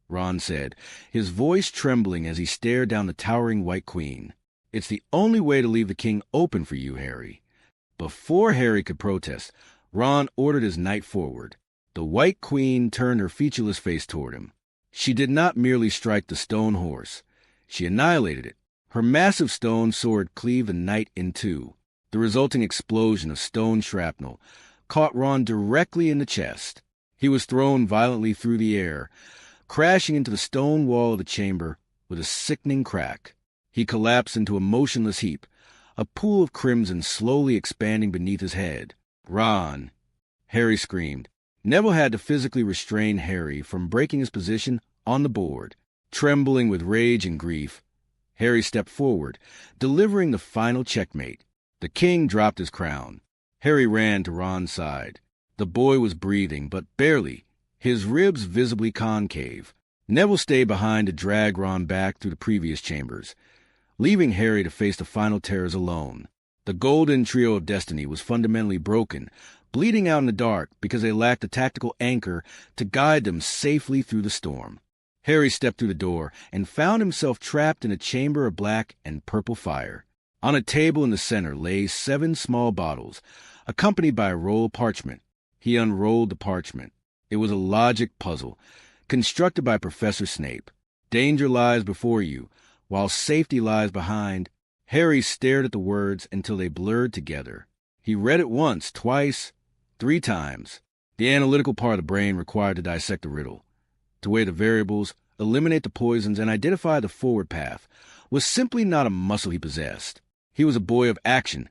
Ron said, his voice trembling as he stared down the towering White Queen. It's the only way to leave the king open for you, Harry. Before Harry could protest, Ron ordered his knight forward. The White Queen turned her featureless face toward him. She did not merely strike the stone horse. She annihilated it. Her massive stone sword cleaved the knight in two. The resulting explosion of stone shrapnel caught Ron directly in the chest. He was thrown violently through the air, crashing into the stone wall of the chamber with a sickening crack. He collapsed into a motionless heap, a pool of crimson slowly expanding beneath his head. Ron! Harry screamed. Neville had to physically restrain Harry from breaking his position on the board. Trembling with rage and grief, Harry stepped forward, delivering the final checkmate. The king dropped his crown. Harry ran to Ron's side. The boy was breathing, but barely, his ribs visibly concave. Neville stayed behind to drag Ron back through the previous chambers, leaving Harry to face the final terrors alone. The golden trio of destiny was fundamentally broken, bleeding out in the dark because they lacked a tactical anchor to guide them safely through the storm. Harry stepped through the door and found himself trapped in a chamber of black and purple fire. On a table in the center lay 7 small bottles, accompanied by a roll of parchment. He unrolled the parchment. It was a logic puzzle, constructed by Professor Snape. Danger lies before you, while safety lies behind. Harry stared at the words until they blurred together. He read it once, twice, 3 times. The analytical part of the brain required to dissect the riddle, to weigh the variables, eliminate the poisons, and identify the forward path, was simply not a muscle he possessed. He was a boy of action,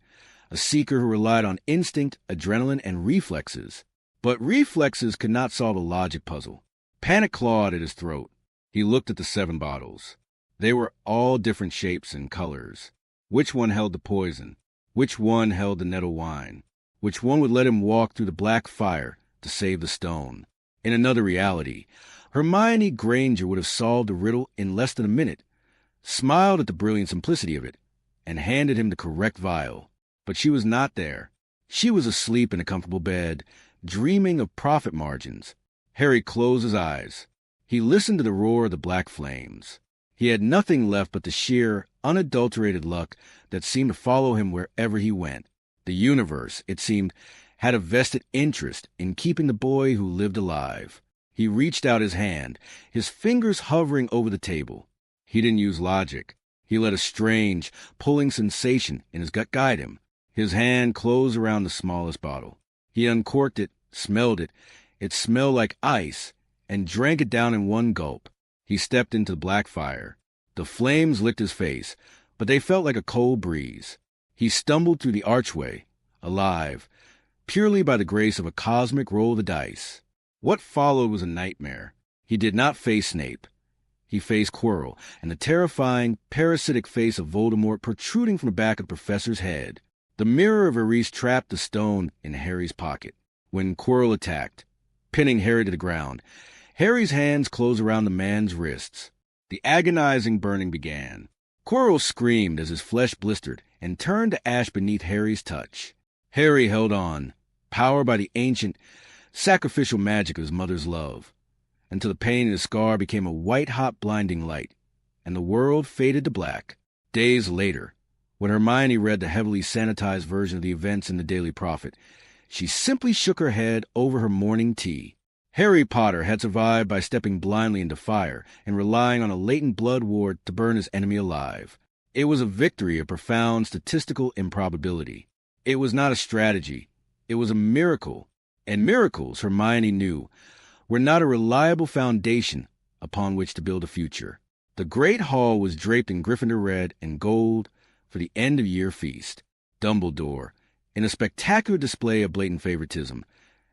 a seeker who relied on instinct, adrenaline, and reflexes. But reflexes could not solve a logic puzzle. Panic clawed at his throat. He looked at the 7 bottles. They were all different shapes and colors. Which one held the poison? Which one held the nettle wine? Which one would let him walk through the black fire to save the stone? In another reality, Hermione Granger would have solved the riddle in less than a minute, smiled at the brilliant simplicity of it, and handed him the correct vial. But she was not there. She was asleep in a comfortable bed, dreaming of profit margins. Harry closed his eyes. He listened to the roar of the black flames. He had nothing left but the sheer, unadulterated luck that seemed to follow him wherever he went. The universe, it seemed, had a vested interest in keeping the boy who lived alive. He reached out his hand, his fingers hovering over the table. He didn't use logic. He let a strange, pulling sensation in his gut guide him. His hand closed around the smallest bottle. He uncorked it, smelled it. It smelled like ice, and drank it down in one gulp. He stepped into the black fire. The flames licked his face, but they felt like a cold breeze. He stumbled through the archway, alive, purely by the grace of a cosmic roll of the dice. What followed was a nightmare. He did not face Snape. He faced Quirrell, and the terrifying, parasitic face of Voldemort protruding from the back of the professor's head. The mirror of Eris trapped the stone in Harry's pocket. When Quirrell attacked, pinning Harry to the ground, Harry's hands closed around the man's wrists. The agonizing burning began. Quirrell screamed as his flesh blistered and turned to ash beneath Harry's touch. Harry held on, powered by the ancient, sacrificial magic of his mother's love, until the pain in his scar became a white-hot blinding light, and the world faded to black. Days later, when Hermione read the heavily sanitized version of the events in the Daily Prophet, she simply shook her head over her morning tea. Harry Potter had survived by stepping blindly into fire and relying on a latent blood ward to burn his enemy alive. It was a victory of profound statistical improbability. It was not a strategy. It was a miracle. And miracles, Hermione knew, were not a reliable foundation upon which to build a future. The Great Hall was draped in Gryffindor red and gold for the end-of-year feast. Dumbledore, in a spectacular display of blatant favoritism,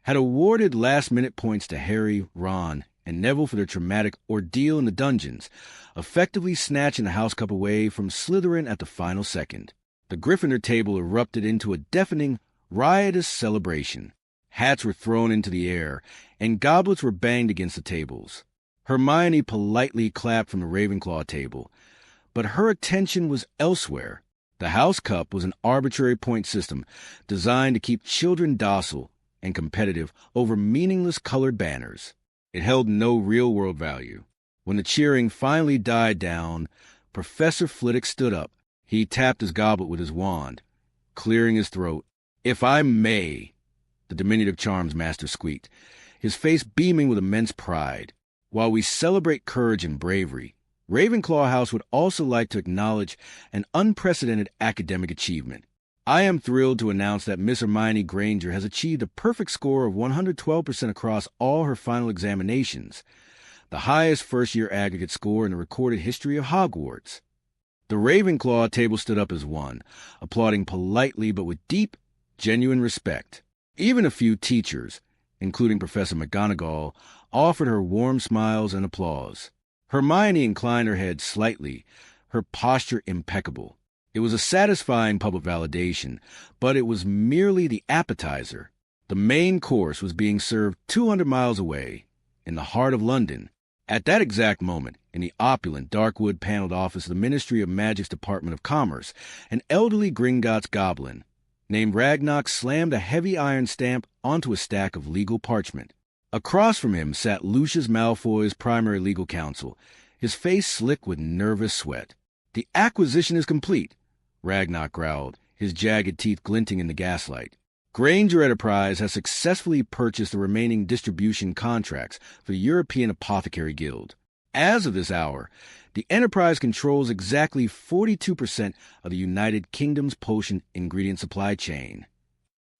had awarded last-minute points to Harry, Ron, and Neville for their traumatic ordeal in the dungeons, effectively snatching the house cup away from Slytherin at the final second. The Gryffindor table erupted into a deafening, riotous celebration. Hats were thrown into the air, and goblets were banged against the tables. Hermione politely clapped from the Ravenclaw table, but her attention was elsewhere. The House Cup was an arbitrary point system designed to keep children docile and competitive over meaningless colored banners. It held no real-world value. When the cheering finally died down, Professor Flitwick stood up. He tapped his goblet with his wand, clearing his throat. "If I may," the diminutive charms master squeaked, his face beaming with immense pride. "While we celebrate courage and bravery, Ravenclaw House would also like to acknowledge an unprecedented academic achievement. I am thrilled to announce that Miss Hermione Granger has achieved a perfect score of 112% across all her final examinations, the highest first-year aggregate score in the recorded history of Hogwarts." The Ravenclaw table stood up as one, applauding politely but with deep, genuine respect. Even a few teachers, including Professor McGonagall, offered her warm smiles and applause. Hermione inclined her head slightly, her posture impeccable. It was a satisfying public validation, but it was merely the appetizer. The main course was being served 200 miles away, in the heart of London. At that exact moment, in the opulent, dark-wood paneled office of the Ministry of Magic's Department of Commerce, an elderly Gringotts goblin named Ragnock slammed a heavy iron stamp onto a stack of legal parchment. Across from him sat Lucius Malfoy's primary legal counsel, his face slick with nervous sweat. "The acquisition is complete," Ragnock growled, his jagged teeth glinting in the gaslight. "Granger Enterprise has successfully purchased the remaining distribution contracts for the European Apothecary Guild. As of this hour, the Enterprise controls exactly 42% of the United Kingdom's potion ingredient supply chain."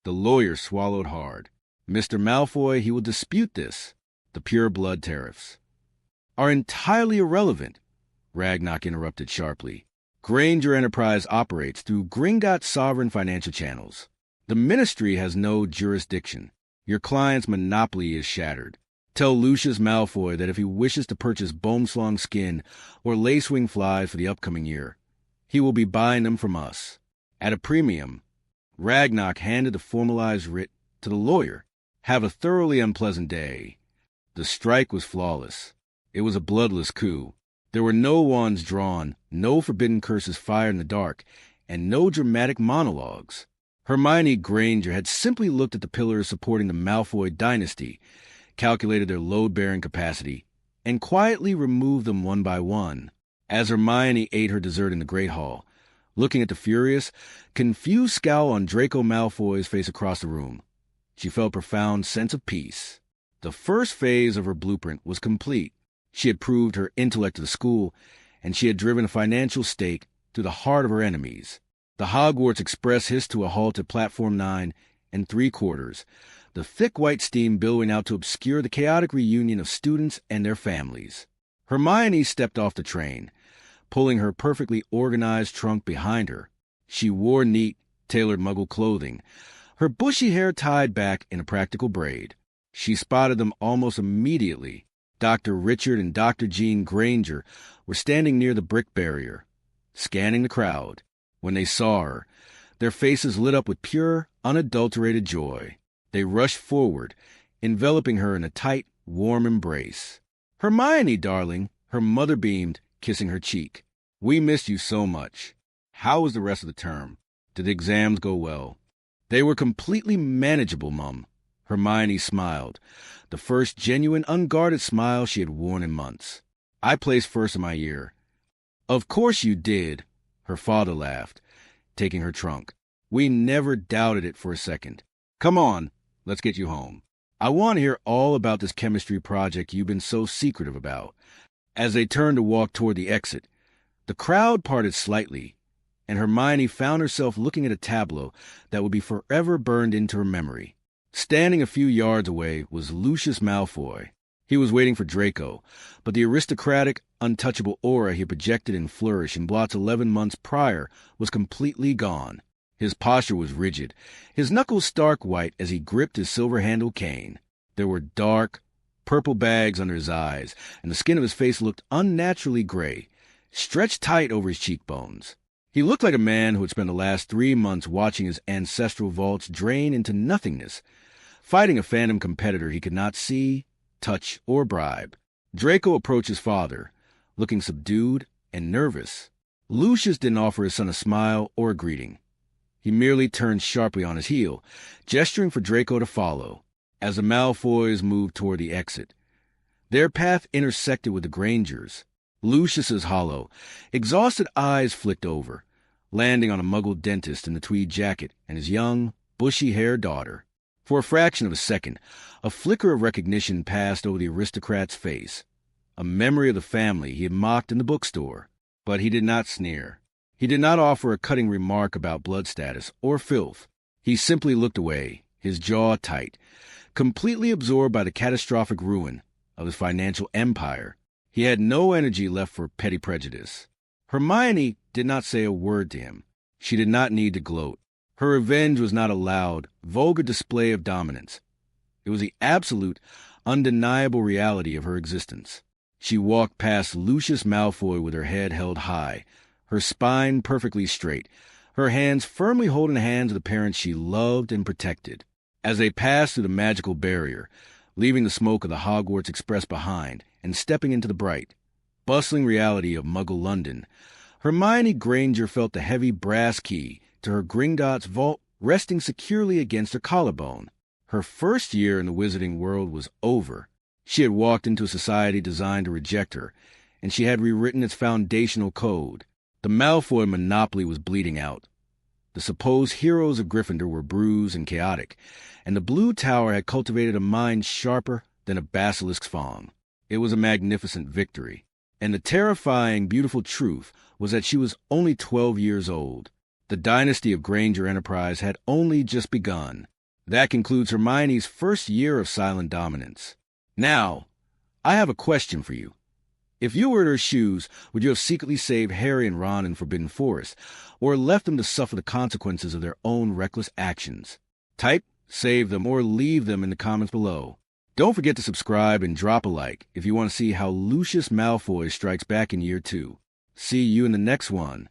The lawyer swallowed hard. "Mr. Malfoy, he will dispute this. The pure blood tariffs are entirely irrelevant," Ragnock interrupted sharply. "Granger Enterprise operates through Gringotts sovereign financial channels. The Ministry has no jurisdiction. Your client's monopoly is shattered. Tell Lucius Malfoy that if he wishes to purchase Boomslong skin or lacewing flies for the upcoming year, he will be buying them from us at a premium." Ragnock handed the formalized writ to the lawyer. "Have a thoroughly unpleasant day." The strike was flawless. It was a bloodless coup. There were no wands drawn, no forbidden curses fired in the dark, and no dramatic monologues. Hermione Granger had simply looked at the pillars supporting the Malfoy dynasty, calculated their load-bearing capacity, and quietly removed them one by one. As Hermione ate her dessert in the Great Hall, looking at the furious, confused scowl on Draco Malfoy's face across the room, she felt a profound sense of peace. The first phase of her blueprint was complete. She had proved her intellect to the school, and she had driven a financial stake through the heart of her enemies. The Hogwarts Express hissed to a halt at Platform 9 3/4, the thick white steam billowing out to obscure the chaotic reunion of students and their families. Hermione stepped off the train, pulling her perfectly organized trunk behind her. She wore neat, tailored Muggle clothing, her bushy hair tied back in a practical braid. She spotted them almost immediately. Dr. Richard and Dr. Jean Granger were standing near the brick barrier, scanning the crowd. When they saw her, their faces lit up with pure, unadulterated joy. They rushed forward, enveloping her in a tight, warm embrace. "Hermione, darling," her mother beamed, kissing her cheek. "We missed you so much. How was the rest of the term? Did the exams go well?" "They were completely manageable, Mum." Hermione smiled, the first genuine, unguarded smile she had worn in months. "I placed first in my year." "Of course you did," her father laughed, taking her trunk. "We never doubted it for a second. Come on, let's get you home. I want to hear all about this chemistry project you've been so secretive about." As they turned to walk toward the exit, the crowd parted slightly, and Hermione found herself looking at a tableau that would be forever burned into her memory. Standing a few yards away was Lucius Malfoy. He was waiting for Draco, but the aristocratic, untouchable aura he projected in Flourish in Blots 11 months prior was completely gone. His posture was rigid, his knuckles stark white as he gripped his silver-handled cane. There were dark, purple bags under his eyes, and the skin of his face looked unnaturally gray, stretched tight over his cheekbones. He looked like a man who had spent the last 3 months watching his ancestral vaults drain into nothingness, fighting a phantom competitor he could not see, touch, or bribe. Draco approached his father, looking subdued and nervous. Lucius didn't offer his son a smile or a greeting. He merely turned sharply on his heel, gesturing for Draco to follow. As the Malfoys moved toward the exit, their path intersected with the Grangers. Lucius's hollow, exhausted eyes flicked over, landing on a Muggle dentist in the tweed jacket and his young, bushy-haired daughter. For a fraction of a second, a flicker of recognition passed over the aristocrat's face, a memory of the family he had mocked in the bookstore. But he did not sneer. He did not offer a cutting remark about blood status or filth. He simply looked away, his jaw tight, completely absorbed by the catastrophic ruin of his financial empire. He had no energy left for petty prejudice. Hermione did not say a word to him. She did not need to gloat. Her revenge was not a loud, vulgar display of dominance. It was the absolute, undeniable reality of her existence. She walked past Lucius Malfoy with her head held high, her spine perfectly straight, her hands firmly holding the hands of the parents she loved and protected. As they passed through the magical barrier, leaving the smoke of the Hogwarts Express behind and stepping into the bright, bustling reality of Muggle London, Hermione Granger felt the heavy brass key to her Gringotts vault resting securely against her collarbone. Her first year in the wizarding world was over. She had walked into a society designed to reject her, and she had rewritten its foundational code. The Malfoy monopoly was bleeding out. The supposed heroes of Gryffindor were bruised and chaotic, and the Blue Tower had cultivated a mind sharper than a basilisk's fang. It was a magnificent victory, and the terrifying, beautiful truth was that she was only 12 years old. The dynasty of Granger Enterprise had only just begun. That concludes Hermione's first year of silent dominance. Now, I have a question for you. If you were in her shoes, would you have secretly saved Harry and Ron in Forbidden Forest, or left them to suffer the consequences of their own reckless actions? Type save them or leave them in the comments below. Don't forget to subscribe and drop a like if you want to see how Lucius Malfoy strikes back in year 2. See you in the next one.